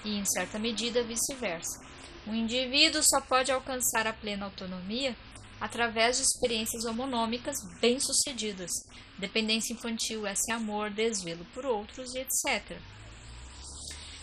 e, em certa medida, vice-versa. O indivíduo só pode alcançar a plena autonomia através de experiências homonômicas bem-sucedidas, dependência infantil, esse amor, desvelo por outros e etc.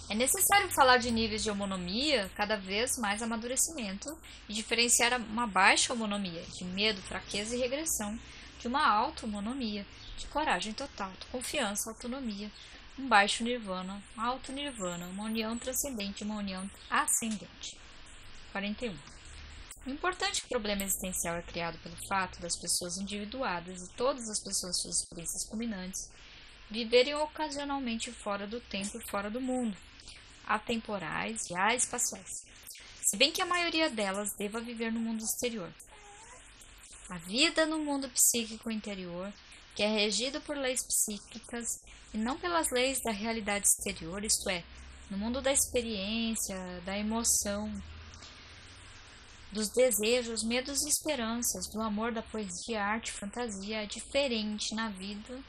É necessário falar de níveis de homonomia, cada vez mais amadurecimento, e diferenciar uma baixa homonomia, de medo, fraqueza e regressão, de uma alta homonomia, de coragem total, de confiança, autonomia, um baixo nirvana, alto nirvana, uma união transcendente e uma união ascendente. 41. O importante problema existencial é criado pelo fato das pessoas individuadas e todas as pessoas suas experiências culminantes viverem ocasionalmente fora do tempo e fora do mundo, atemporais e espaciais, se bem que a maioria delas deva viver no mundo exterior. A vida no mundo psíquico interior, que é regido por leis psíquicas e não pelas leis da realidade exterior, isto é, no mundo da experiência, da emoção, dos desejos, medos e esperanças, do amor, da poesia, arte, fantasia, é diferente na vida,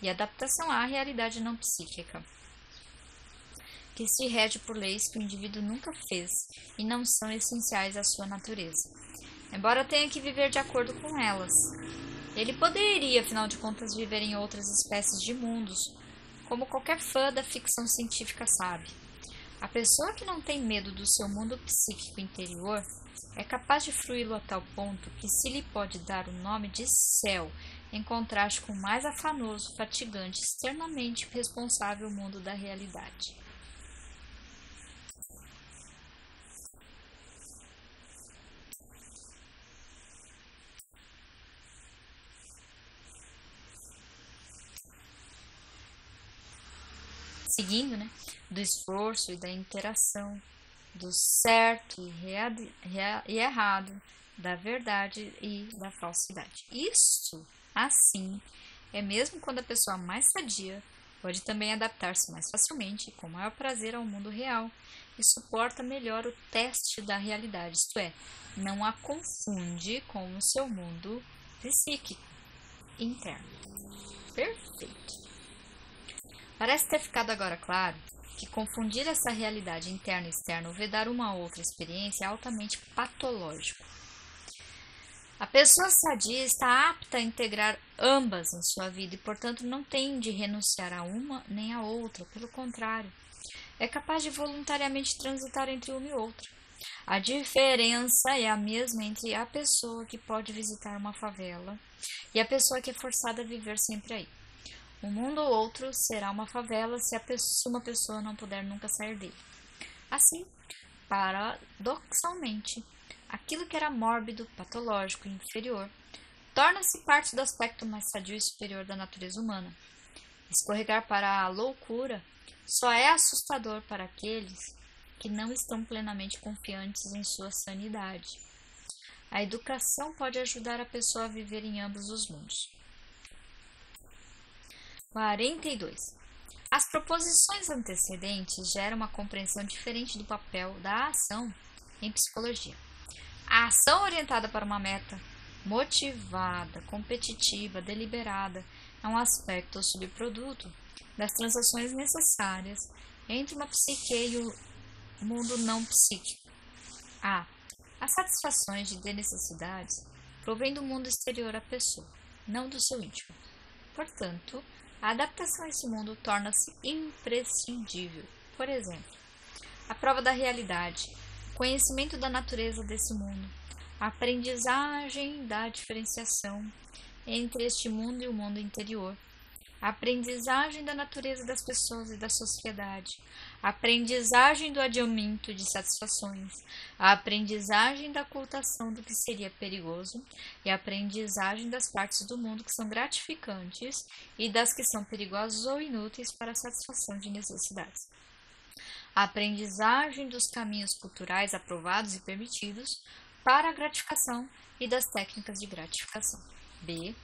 e adaptação à realidade não psíquica, que se rege por leis que o indivíduo nunca fez e não são essenciais à sua natureza, embora tenha que viver de acordo com elas. Ele poderia, afinal de contas, viver em outras espécies de mundos, como qualquer fã da ficção científica sabe. A pessoa que não tem medo do seu mundo psíquico interior é capaz de fruí-lo a tal ponto que se lhe pode dar o nome de céu, em contraste com o mais afanoso, fatigante, externamente responsável mundo da realidade. Seguindo, do esforço e da interação, do certo e errado, da verdade e da falsidade. Isso, assim, é mesmo quando a pessoa mais sadia pode também adaptar-se mais facilmente e com maior prazer ao mundo real e suporta melhor o teste da realidade, isto é, não a confunde com o seu mundo psíquico interno. Perfeito. Parece ter ficado agora claro que confundir essa realidade interna e externa ou vedar uma outra experiência é altamente patológico. A pessoa sadia está apta a integrar ambas em sua vida e, portanto, não tem de renunciar a uma nem a outra, pelo contrário, é capaz de voluntariamente transitar entre uma e outra. A diferença é a mesma entre a pessoa que pode visitar uma favela e a pessoa que é forçada a viver sempre aí. Um mundo ou outro será uma favela se uma pessoa não puder nunca sair dele. Assim, paradoxalmente, aquilo que era mórbido, patológico e inferior torna-se parte do aspecto mais sadio e superior da natureza humana. Escorregar para a loucura só é assustador para aqueles que não estão plenamente confiantes em sua sanidade. A educação pode ajudar a pessoa a viver em ambos os mundos. 42. As proposições antecedentes geram uma compreensão diferente do papel da ação em psicologia. A ação orientada para uma meta, motivada, competitiva, deliberada, é um aspecto ou subproduto das transações necessárias entre uma psique e o mundo não psíquico. As satisfações de necessidades provêm do mundo exterior à pessoa, não do seu íntimo. Portanto, a adaptação a esse mundo torna-se imprescindível. Por exemplo, a prova da realidade, o conhecimento da natureza desse mundo, a aprendizagem da diferenciação entre este mundo e o mundo interior, a aprendizagem da natureza das pessoas e da sociedade, a aprendizagem do adiamento de satisfações, a aprendizagem da ocultação do que seria perigoso e a aprendizagem das partes do mundo que são gratificantes e das que são perigosas ou inúteis para a satisfação de necessidades. A aprendizagem dos caminhos culturais aprovados e permitidos para a gratificação e das técnicas de gratificação. B.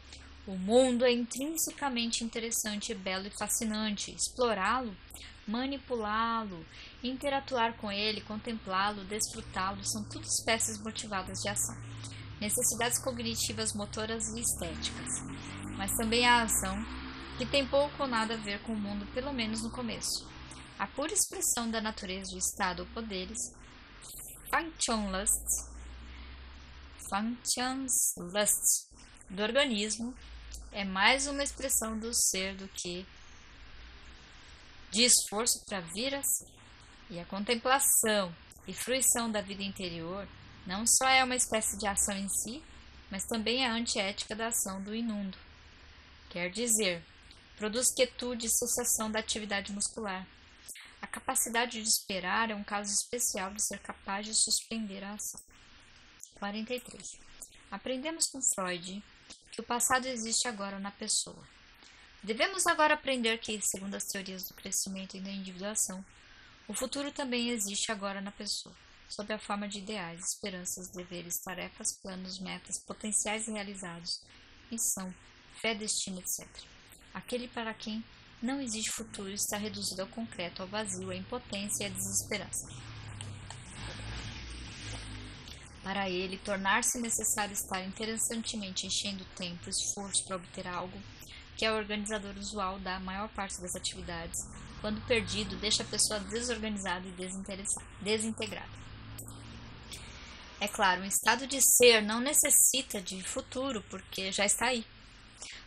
O mundo é intrinsecamente interessante, belo e fascinante. Explorá-lo, manipulá-lo, interatuar com ele, contemplá-lo, desfrutá-lo, são tudo espécies motivadas de ação. Necessidades cognitivas, motoras e estéticas. Mas também a ação, que tem pouco ou nada a ver com o mundo, pelo menos no começo. A pura expressão da natureza do estado ou poderes, functionslust do organismo, é mais uma expressão do ser do que de esforço para vir a ser. E a contemplação e fruição da vida interior não só é uma espécie de ação em si, mas também é antiética da ação do inundo. Quer dizer, produz quietude e cessação da atividade muscular. A capacidade de esperar é um caso especial de ser capaz de suspender a ação. 43. Aprendemos com Freud que o passado existe agora na pessoa. Devemos agora aprender que, segundo as teorias do crescimento e da individuação, o futuro também existe agora na pessoa, sob a forma de ideais, esperanças, deveres, tarefas, planos, metas, potenciais realizados, missão, fé, destino, etc. Aquele para quem não existe futuro está reduzido ao concreto, ao vazio, à impotência e à desesperança. Para ele, tornar-se necessário estar interessantemente enchendo tempo e esforço para obter algo, que é o organizador usual da maior parte das atividades, quando perdido, deixa a pessoa desorganizada e desintegrada. É claro, um estado de ser não necessita de futuro, porque já está aí.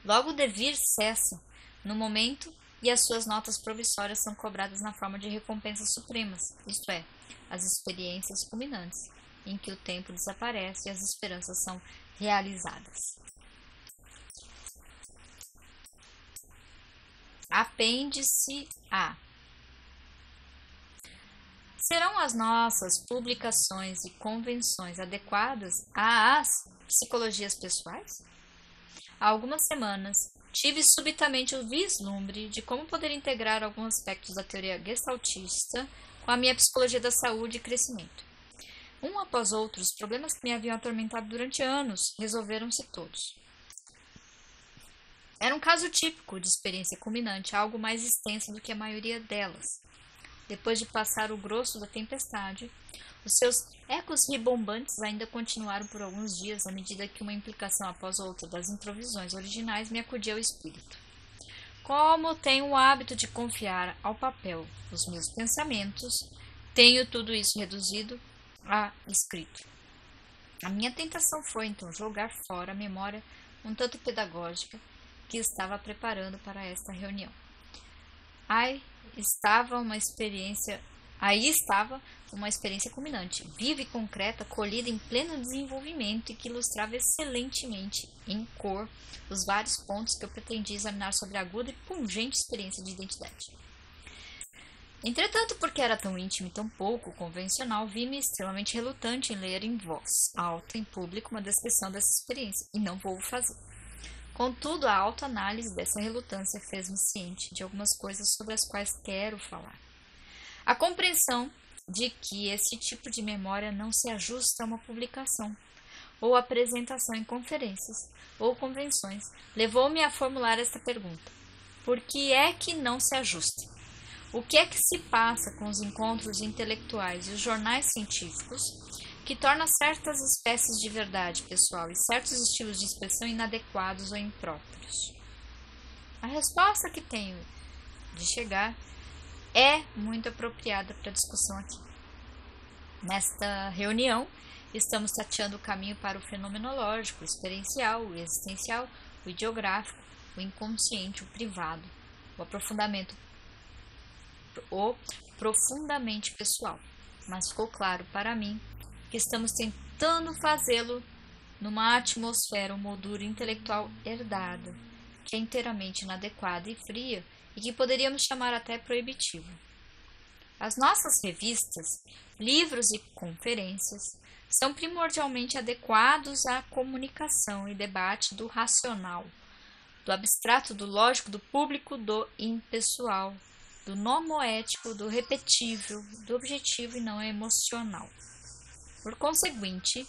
Logo, o devir cessa no momento e as suas notas provissórias são cobradas na forma de recompensas supremas, isto é, as experiências culminantes, em que o tempo desaparece e as esperanças são realizadas. Apêndice A. Serão as nossas publicações e convenções adequadas às psicologias pessoais? Há algumas semanas, tive subitamente o vislumbre de como poder integrar alguns aspectos da teoria gestaltista com a minha psicologia da saúde e crescimento. Um após outro, os problemas que me haviam atormentado durante anos resolveram-se todos. Era um caso típico de experiência culminante, algo mais extenso do que a maioria delas. Depois de passar o grosso da tempestade, os seus ecos ribombantes ainda continuaram por alguns dias, à medida que uma implicação após outra das improvisões originais me acudia ao espírito. Como tenho o hábito de confiar ao papel os meus pensamentos, tenho tudo isso reduzido a escrito. A minha tentação foi, então, jogar fora a memória um tanto pedagógica que estava preparando para esta reunião. Aí estava uma experiência culminante, viva e concreta, colhida em pleno desenvolvimento e que ilustrava excelentemente, em cor, os vários pontos que eu pretendia examinar sobre a aguda e pungente experiência de identidade. Entretanto, porque era tão íntimo e tão pouco convencional, vi-me extremamente relutante em ler em voz alta, em público, uma descrição dessa experiência, e não vou fazer. Contudo, a autoanálise dessa relutância fez-me ciente de algumas coisas sobre as quais quero falar. A compreensão de que esse tipo de memória não se ajusta a uma publicação ou apresentação em conferências ou convenções levou-me a formular esta pergunta: por que é que não se ajusta? O que é que se passa com os encontros intelectuais e os jornais científicos que torna certas espécies de verdade pessoal e certos estilos de expressão inadequados ou impróprios? A resposta que tenho de chegar é muito apropriada para a discussão aqui. Nesta reunião, estamos tateando o caminho para o fenomenológico, o experiencial, o existencial, o ideográfico, o inconsciente, o privado, o profundamente pessoal. Mas ficou claro para mim que estamos tentando fazê-lo numa atmosfera ou moldura intelectual herdada, que é inteiramente inadequada e fria e que poderíamos chamar até proibitiva. As nossas revistas, livros e conferências são primordialmente adequados à comunicação e debate do racional, do abstrato, do lógico, do público, do impessoal, do nomoético, do repetível, do objetivo e não emocional. Por conseguinte,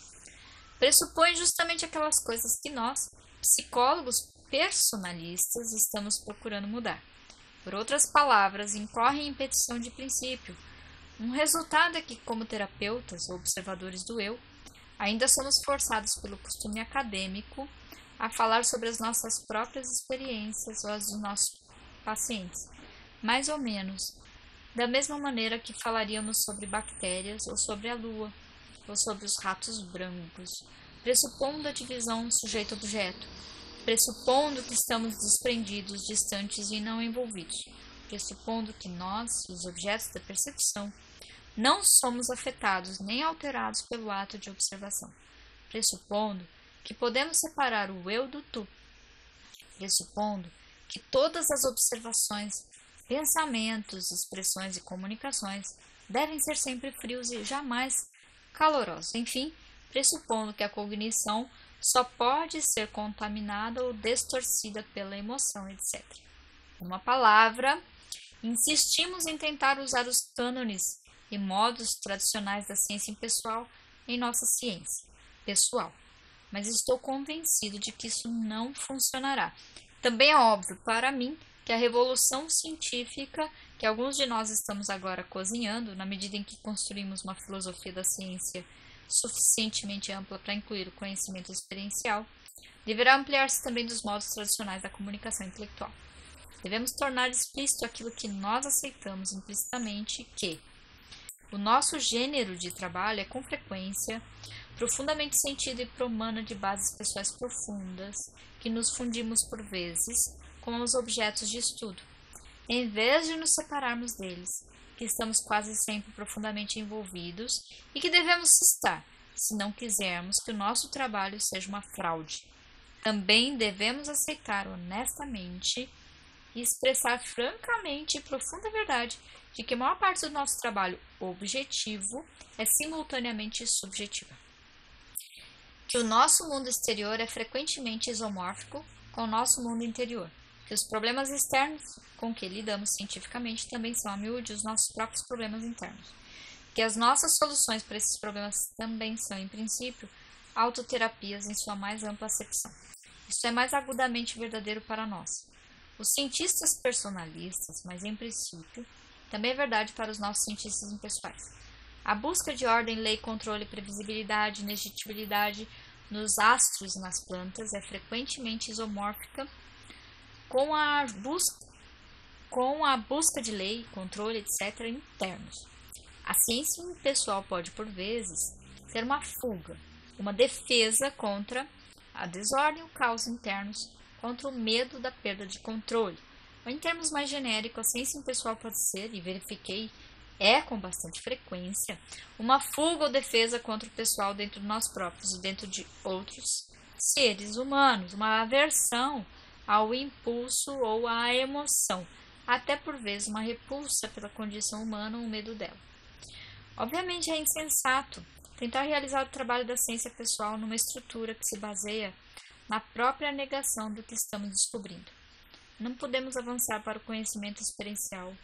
pressupõe justamente aquelas coisas que nós, psicólogos personalistas, estamos procurando mudar. Por outras palavras, incorrem em petição de princípio. Um resultado é que, como terapeutas ou observadores do eu, ainda somos forçados pelo costume acadêmico a falar sobre as nossas próprias experiências ou as dos nossos pacientes, mais ou menos da mesma maneira que falaríamos sobre bactérias ou sobre a lua, ou sobre os ratos brancos, pressupondo a divisão sujeito-objeto, pressupondo que estamos desprendidos, distantes e não envolvidos, pressupondo que nós, os objetos da percepção, não somos afetados nem alterados pelo ato de observação, pressupondo que podemos separar o eu do tu, pressupondo que todas as observações, pensamentos, expressões e comunicações devem ser sempre frios e jamais calorosos. Enfim, pressupondo que a cognição só pode ser contaminada ou distorcida pela emoção, etc. Uma palavra, insistimos em tentar usar os cânones e modos tradicionais da ciência impessoal em nossa ciência pessoal, mas estou convencido de que isso não funcionará. Também é óbvio para mim que a revolução científica que alguns de nós estamos agora cozinhando, na medida em que construímos uma filosofia da ciência suficientemente ampla para incluir o conhecimento experiencial, deverá ampliar-se também dos modos tradicionais da comunicação intelectual. Devemos tornar explícito aquilo que nós aceitamos implicitamente, que o nosso gênero de trabalho é, com frequência, profundamente sentido e promana de bases pessoais profundas, que nos fundimos por vezes com os objetos de estudo, em vez de nos separarmos deles, que estamos quase sempre profundamente envolvidos e que devemos estar, se não quisermos que o nosso trabalho seja uma fraude. Também devemos aceitar honestamente e expressar francamente e profunda verdade de que a maior parte do nosso trabalho objetivo é simultaneamente subjetiva. Que o nosso mundo exterior é frequentemente isomórfico com o nosso mundo interior. Que os problemas externos com que lidamos cientificamente também são a miúde os nossos próprios problemas internos. Que as nossas soluções para esses problemas também são, em princípio, autoterapias em sua mais ampla acepção. Isso é mais agudamente verdadeiro para nós, os cientistas personalistas, mas em princípio, também é verdade para os nossos cientistas impessoais. A busca de ordem, lei, controle, previsibilidade, legitimidade nos astros e nas plantas é frequentemente isomórfica com a busca de lei, controle, etc., internos. A ciência impessoal pode, por vezes, ser uma fuga, uma defesa contra a desordem e o caos internos, contra o medo da perda de controle. Ou, em termos mais genéricos, a ciência impessoal pode ser, e verifiquei, com bastante frequência, uma fuga ou defesa contra o pessoal dentro de nós próprios e dentro de outros seres humanos, uma aversão ao impulso ou à emoção, até por vezes uma repulsa pela condição humana ou o medo dela. Obviamente é insensato tentar realizar o trabalho da ciência pessoal numa estrutura que se baseia na própria negação do que estamos descobrindo. Não podemos avançar para o conhecimento experiencial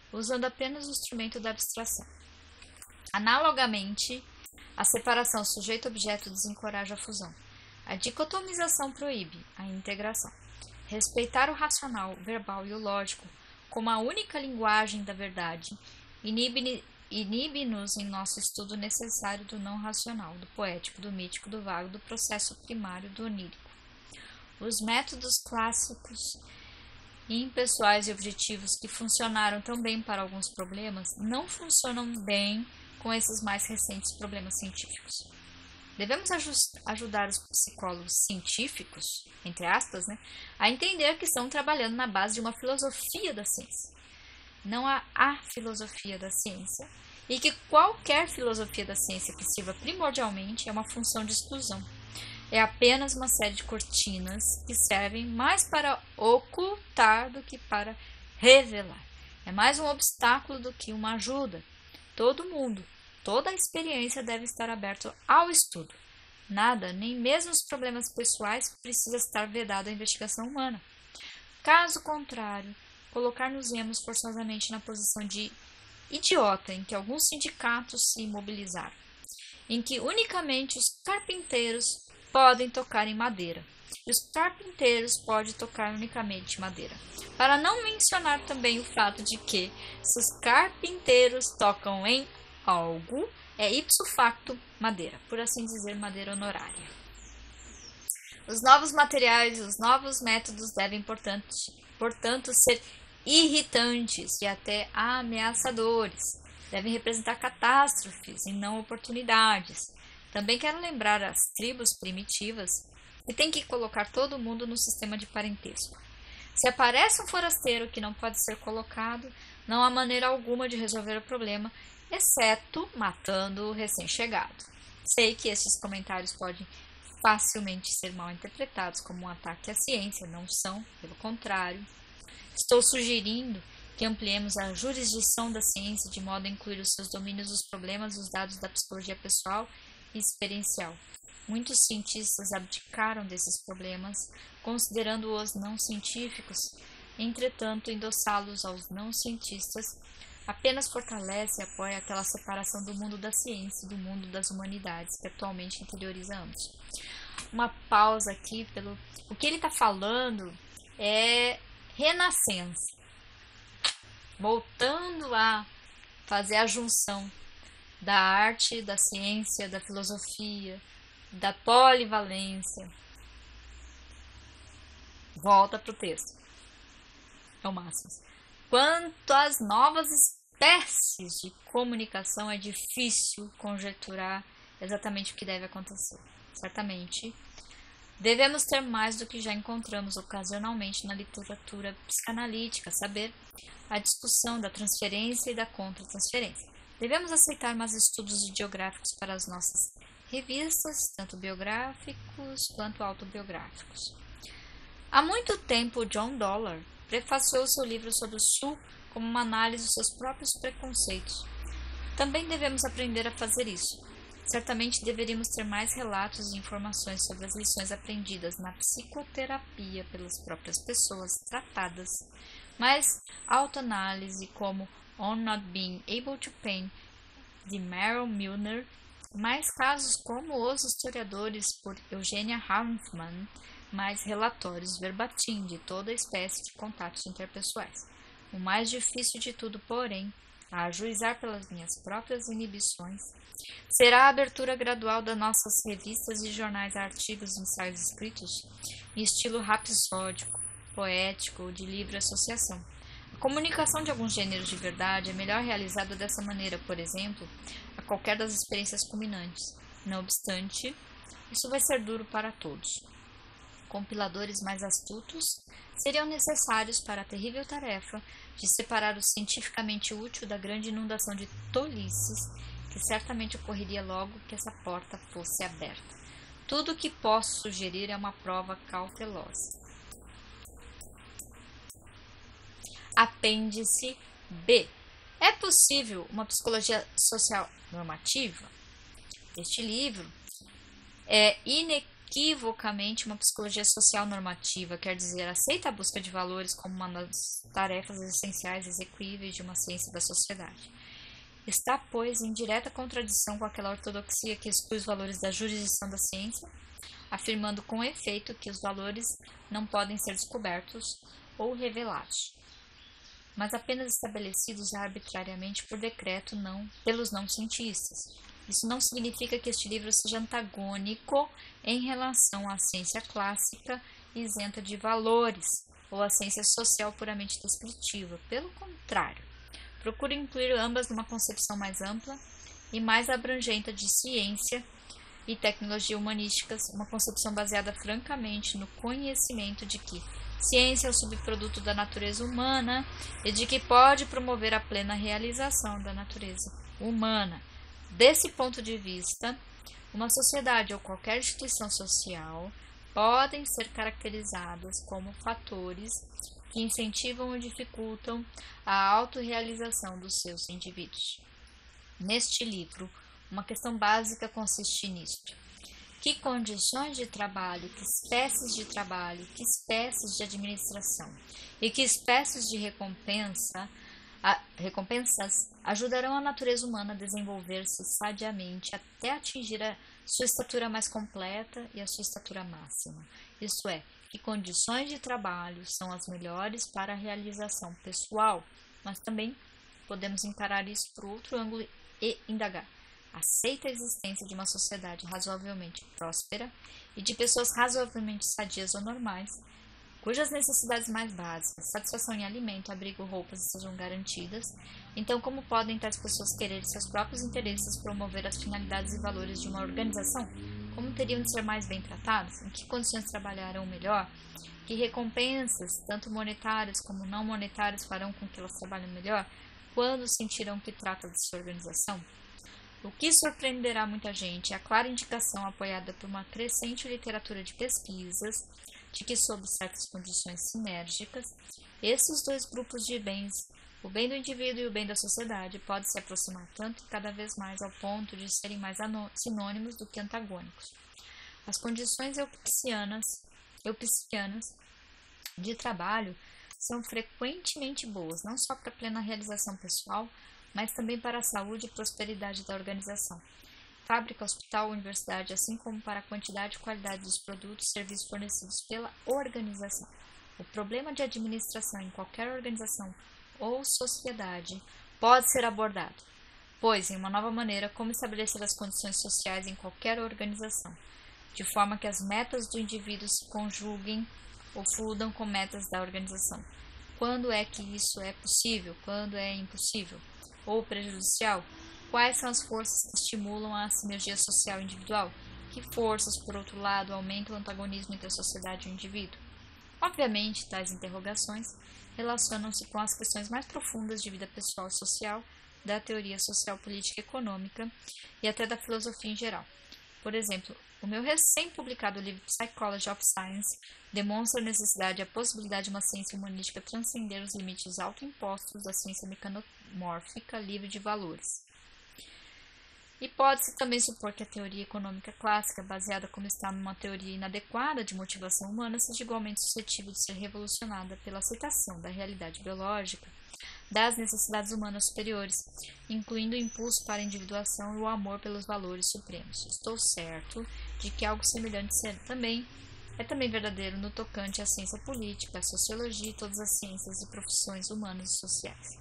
usando apenas o instrumento da abstração. Analogamente, a separação sujeito-objeto desencoraja a fusão. A dicotomização proíbe a integração. Respeitar o racional, o verbal e o lógico como a única linguagem da verdade inibe-nos em nosso estudo necessário do não racional, do poético, do mítico, do vago, do processo primário, do onírico. Os métodos clássicos, impessoais e objetivos que funcionaram tão bem para alguns problemas não funcionam bem com esses mais recentes problemas científicos. Devemos ajudar os psicólogos científicos, entre aspas, a entender que estão trabalhando na base de uma filosofia da ciência, não a filosofia da ciência, e que qualquer filosofia da ciência que sirva primordialmente é uma função de exclusão. É apenas uma série de cortinas que servem mais para ocultar do que para revelar. É mais um obstáculo do que uma ajuda. Todo mundo, toda a experiência deve estar aberto ao estudo. Nada, nem mesmo os problemas pessoais, precisa estar vedado à investigação humana. Caso contrário, colocar-nos-emos forçosamente na posição de idiota em que alguns sindicatos se imobilizaram, em que unicamente os carpinteiros podem tocar em madeira, e os carpinteiros podem tocar unicamente madeira. Para não mencionar também o fato de que, se os carpinteiros tocam em algo, é ipso facto madeira, por assim dizer, madeira honorária. Os novos materiais, os novos métodos devem, portanto, ser irritantes e até ameaçadores. Devem representar catástrofes e não oportunidades. Também quero lembrar as tribos primitivas que tem que colocar todo mundo no sistema de parentesco. Se aparece um forasteiro que não pode ser colocado, não há maneira alguma de resolver o problema, exceto matando o recém-chegado. Sei que esses comentários podem facilmente ser mal interpretados como um ataque à ciência, não são, pelo contrário. Estou sugerindo que ampliemos a jurisdição da ciência de modo a incluir os seus domínios dos problemas e os dados da psicologia pessoal e experiencial. Muitos cientistas abdicaram desses problemas, considerando-os não científicos. Entretanto, endossá-los aos não cientistas apenas fortalece e apoia aquela separação do mundo da ciência e do mundo das humanidades que atualmente interioriza ambos. Uma pausa aqui, o que ele está falando é renascença, voltando a fazer a junção da arte, da ciência, da filosofia, da polivalência. Volta para o texto. É o máximo. Quanto às novas espécies de comunicação, é difícil conjecturar exatamente o que deve acontecer. Certamente, devemos ter mais do que já encontramos ocasionalmente na literatura psicanalítica, saber, a discussão da transferência e da contra-transferência. Devemos aceitar mais estudos ideográficos para as nossas revistas, tanto biográficos quanto autobiográficos. Há muito tempo, John Dollar prefaciou seu livro sobre o Sul como uma análise dos seus próprios preconceitos. Também devemos aprender a fazer isso. Certamente deveríamos ter mais relatos e informações sobre as lições aprendidas na psicoterapia pelas próprias pessoas tratadas, mas autoanálise como On Not Being Able to Pain, de Merrill Milner, mais casos como os historiadores por Eugenia Hartmann mais relatórios verbatim de toda espécie de contatos interpessoais. O mais difícil de tudo, porém, a ajuizar pelas minhas próprias inibições, será a abertura gradual das nossas revistas e jornais a artigos e ensaios escritos em estilo rapsódico, poético ou de livre associação. A comunicação de alguns gêneros de verdade é melhor realizada dessa maneira, por exemplo, a qualquer das experiências culminantes. Não obstante, isso vai ser duro para todos. Compiladores mais astutos seriam necessários para a terrível tarefa de separar o cientificamente útil da grande inundação de tolices que certamente ocorreria logo que essa porta fosse aberta. Tudo o que posso sugerir é uma prova cautelosa. Apêndice B. É possível uma psicologia social normativa? Este livro é inequivocamente uma psicologia social normativa, quer dizer, aceita a busca de valores como uma das tarefas essenciais e execuíveis de uma ciência da sociedade. Está, pois, em direta contradição com aquela ortodoxia que exclui os valores da jurisdição da ciência, afirmando com efeito que os valores não podem ser descobertos ou revelados, mas apenas estabelecidos arbitrariamente por decreto pelos não cientistas. Isso não significa que este livro seja antagônico em relação à ciência clássica isenta de valores ou à ciência social puramente descritiva. Pelo contrário, procura incluir ambas numa concepção mais ampla e mais abrangente de ciência e tecnologia humanísticas, uma concepção baseada francamente no conhecimento de que ciência é o subproduto da natureza humana e de que pode promover a plena realização da natureza humana. Desse ponto de vista, uma sociedade ou qualquer instituição social podem ser caracterizadas como fatores que incentivam ou dificultam a autorrealização dos seus indivíduos. Neste livro, uma questão básica consiste nisto: que condições de trabalho, que espécies de trabalho, que espécies de administração e que espécies de recompensas ajudarão a natureza humana a desenvolver-se sadiamente até atingir a sua estatura mais completa e a sua estatura máxima. Isto é, que condições de trabalho são as melhores para a realização pessoal, mas também podemos encarar isso por outro ângulo e indagar: aceita a existência de uma sociedade razoavelmente próspera e de pessoas razoavelmente sadias ou normais, cujas necessidades mais básicas, satisfação em alimento, abrigo, roupas, sejam garantidas? Então, como podem tais pessoas querer seus próprios interesses promover as finalidades e valores de uma organização? Como teriam de ser mais bem tratados? Em que condições trabalharão melhor? Que recompensas, tanto monetárias como não monetárias, farão com que elas trabalhem melhor? Quando sentirão que trata de sua organização? O que surpreenderá muita gente é a clara indicação apoiada por uma crescente literatura de pesquisas de que, sob certas condições sinérgicas, esses dois grupos de bens, o bem do indivíduo e o bem da sociedade, podem se aproximar tanto e cada vez mais ao ponto de serem mais sinônimos do que antagônicos. As condições eupsianas de trabalho são frequentemente boas, não só para a plena realização pessoal, mas também para a saúde e prosperidade da organização. Fábrica, hospital, universidade, assim como para a quantidade e qualidade dos produtos e serviços fornecidos pela organização. O problema de administração em qualquer organização ou sociedade pode ser abordado, pois, em uma nova maneira, como estabelecer as condições sociais em qualquer organização, de forma que as metas do indivíduo se conjuguem ou fludam com metas da organização. Quando é que isso é possível? Quando é impossível? Ou prejudicial? Quais são as forças que estimulam a sinergia social individual? Que forças, por outro lado, aumentam o antagonismo entre a sociedade e o indivíduo? Obviamente, tais interrogações relacionam-se com as questões mais profundas de vida pessoal e social, da teoria social, política e econômica e até da filosofia em geral. Por exemplo, o meu recém-publicado livro Psychology of Science demonstra a necessidade e a possibilidade de uma ciência humanística transcender os limites autoimpostos da ciência mecanomórfica livre de valores. E pode-se também supor que a teoria econômica clássica, baseada como está numa teoria inadequada de motivação humana, seja igualmente suscetível de ser revolucionada pela aceitação da realidade biológica das necessidades humanas superiores, incluindo o impulso para a individuação e o amor pelos valores supremos. Estou certo de que algo semelhante também é também verdadeiro no tocante à ciência política, à sociologia e todas as ciências e profissões humanas e sociais.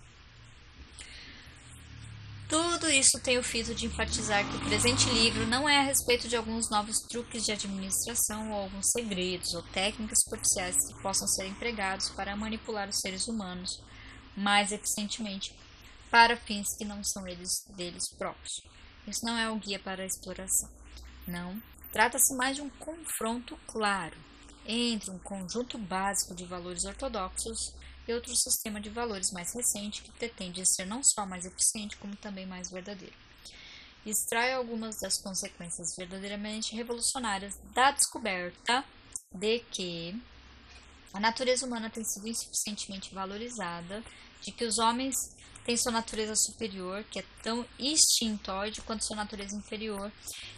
Tudo isso tem o fito de enfatizar que o presente livro não é a respeito de alguns novos truques de administração ou alguns segredos ou técnicas superficiais que possam ser empregados para manipular os seres humanos mais eficientemente para fins que não são deles próprios. Isso não é um guia para a exploração. Não. Trata-se mais de um confronto claro entre um conjunto básico de valores ortodoxos e outro sistema de valores mais recente que pretende ser não só mais eficiente, como também mais verdadeiro. Extrai algumas das consequências verdadeiramente revolucionárias da descoberta de que a natureza humana tem sido insuficientemente valorizada, de que os homens têm sua natureza superior, que é tão instintoide quanto sua natureza inferior,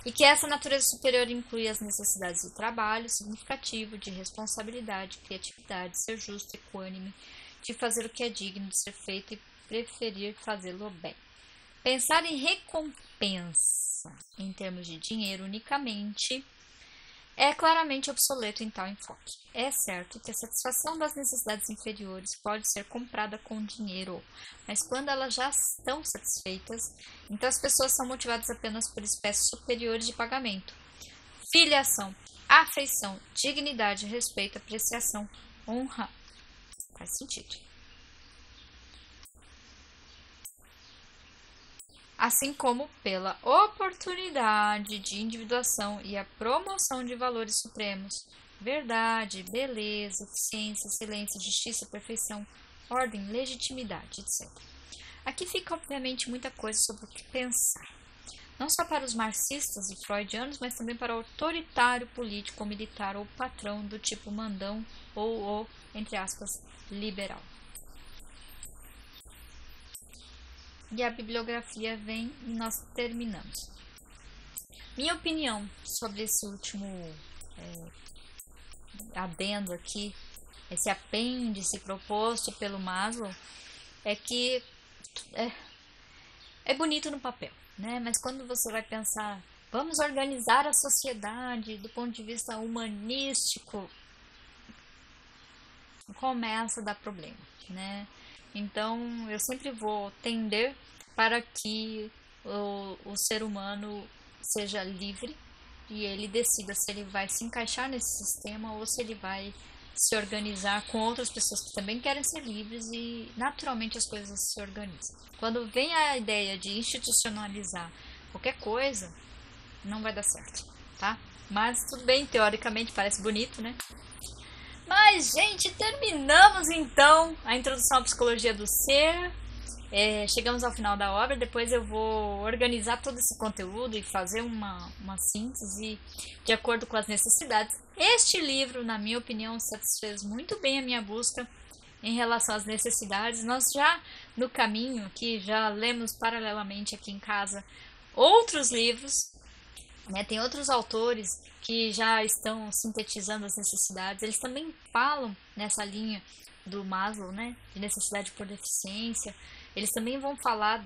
e que essa natureza superior inclui as necessidades de trabalho significativo, de responsabilidade, criatividade, ser justo, equânime, de fazer o que é digno de ser feito e preferir fazê-lo bem. Pensar em recompensa em termos de dinheiro unicamente é claramente obsoleto em tal enfoque. É certo que a satisfação das necessidades inferiores pode ser comprada com dinheiro, mas quando elas já estão satisfeitas, então as pessoas são motivadas apenas por espécies superiores de pagamento. Filiação, afeição, dignidade, respeito, apreciação, honra. Faz sentido. Assim como pela oportunidade de individuação e a promoção de valores supremos, verdade, beleza, eficiência, excelência, justiça, perfeição, ordem, legitimidade, etc. Aqui fica, obviamente, muita coisa sobre o que pensar. Não só para os marxistas e freudianos, mas também para o autoritário político ou militar ou patrão do tipo mandão ou o, entre aspas, liberal. E a bibliografia vem e nós terminamos. Minha opinião sobre esse último adendo aqui, esse apêndice proposto pelo Maslow, é que é bonito no papel, né? Mas quando você vai pensar, vamos organizar a sociedade do ponto de vista humanístico, começa a dar problema, né? Então, eu sempre vou tender para que o ser humano seja livre e ele decida se ele vai se encaixar nesse sistema ou se ele vai se organizar com outras pessoas que também querem ser livres e naturalmente as coisas se organizam. Quando vem a ideia de institucionalizar qualquer coisa, não vai dar certo, tá? Mas tudo bem, teoricamente parece bonito, né? Mas, gente, terminamos então a introdução à psicologia do ser. Chegamos ao final da obra. Depois eu vou organizar todo esse conteúdo e fazer uma síntese de acordo com as necessidades. Este livro, na minha opinião, satisfez muito bem a minha busca em relação às necessidades. Nós já no caminho aqui, já lemos paralelamente aqui em casa outros livros, né? Tem outros autores que já estão sintetizando as necessidades. Eles também falam nessa linha do Maslow, né? De necessidade por deficiência. Eles também vão falar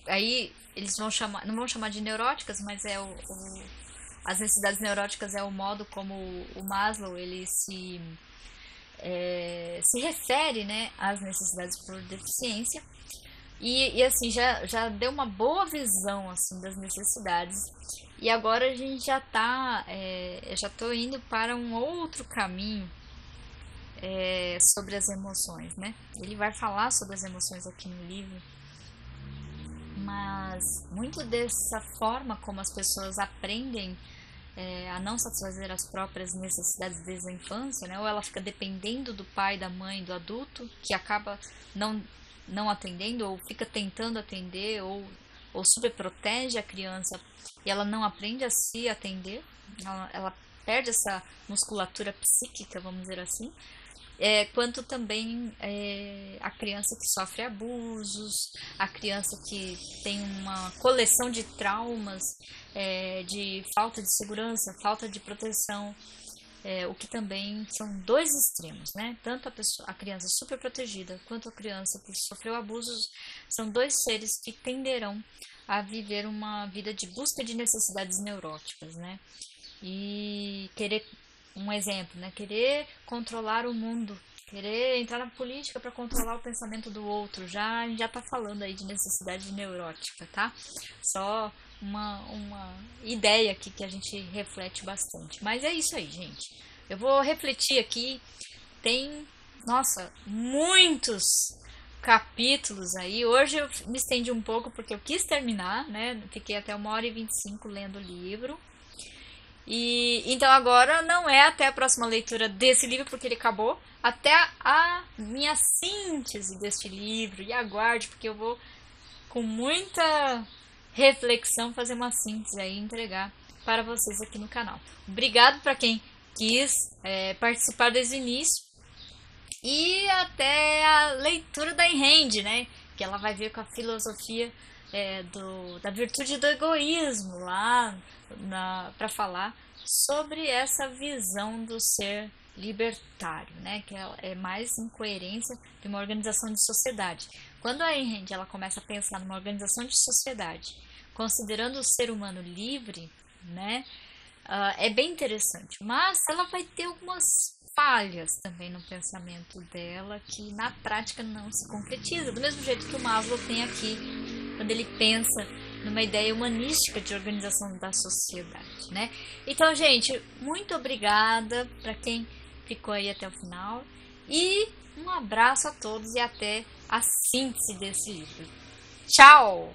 aí eles vão chamar, não vão chamar de neuróticas, mas as necessidades neuróticas é o modo como o Maslow ele se refere, né, às necessidades por deficiência. E assim, já deu uma boa visão assim, das necessidades. E agora a gente já já estou indo para um outro caminho sobre as emoções, né? Ele vai falar sobre as emoções aqui no livro, mas muito dessa forma como as pessoas aprendem a não satisfazer as próprias necessidades desde a infância, né? Ou ela fica dependendo do pai, da mãe, do adulto, que acaba não atendendo, ou fica tentando atender, ou super protege a criança e ela não aprende a se atender, ela perde essa musculatura psíquica, vamos dizer assim, quanto também a criança que sofre abusos, a criança que tem uma coleção de traumas, de falta de segurança, falta de proteção, o que também são dois extremos, né? Tanto a criança super protegida quanto a criança que sofreu abusos são dois seres que tenderão a viver uma vida de busca de necessidades neuróticas, né? E querer um exemplo, né? Querer controlar o mundo, querer entrar na política para controlar o pensamento do outro. A gente já tá falando aí de necessidade neurótica, tá? Só uma ideia aqui que a gente reflete bastante. Mas é isso aí, gente. Eu vou refletir aqui. Tem, nossa, muitos capítulos aí. Hoje eu me estendi um pouco porque eu quis terminar, né? Fiquei até 1h25 lendo o livro. E então agora não é até a próxima leitura desse livro, porque ele acabou, até a minha síntese deste livro. E aguarde, porque eu vou com muita reflexão fazer uma síntese aí e entregar para vocês aqui no canal. Obrigado para quem quis participar desde o início. E até a leitura da Ayn Rand, né? Que ela vai vir com a filosofia da virtude do egoísmo lá para falar sobre essa visão do ser libertário, né? Que é mais incoerência de uma organização de sociedade. Quando a Ayn Rand ela começa a pensar numa organização de sociedade, considerando o ser humano livre, né? É bem interessante, mas ela vai ter algumas falhas também no pensamento dela que na prática não se concretiza, do mesmo jeito que o Maslow tem aqui, quando ele pensa numa ideia humanística de organização da sociedade, né? Então, gente, muito obrigada para quem ficou aí até o final e um abraço a todos e até a síntese desse livro. Tchau!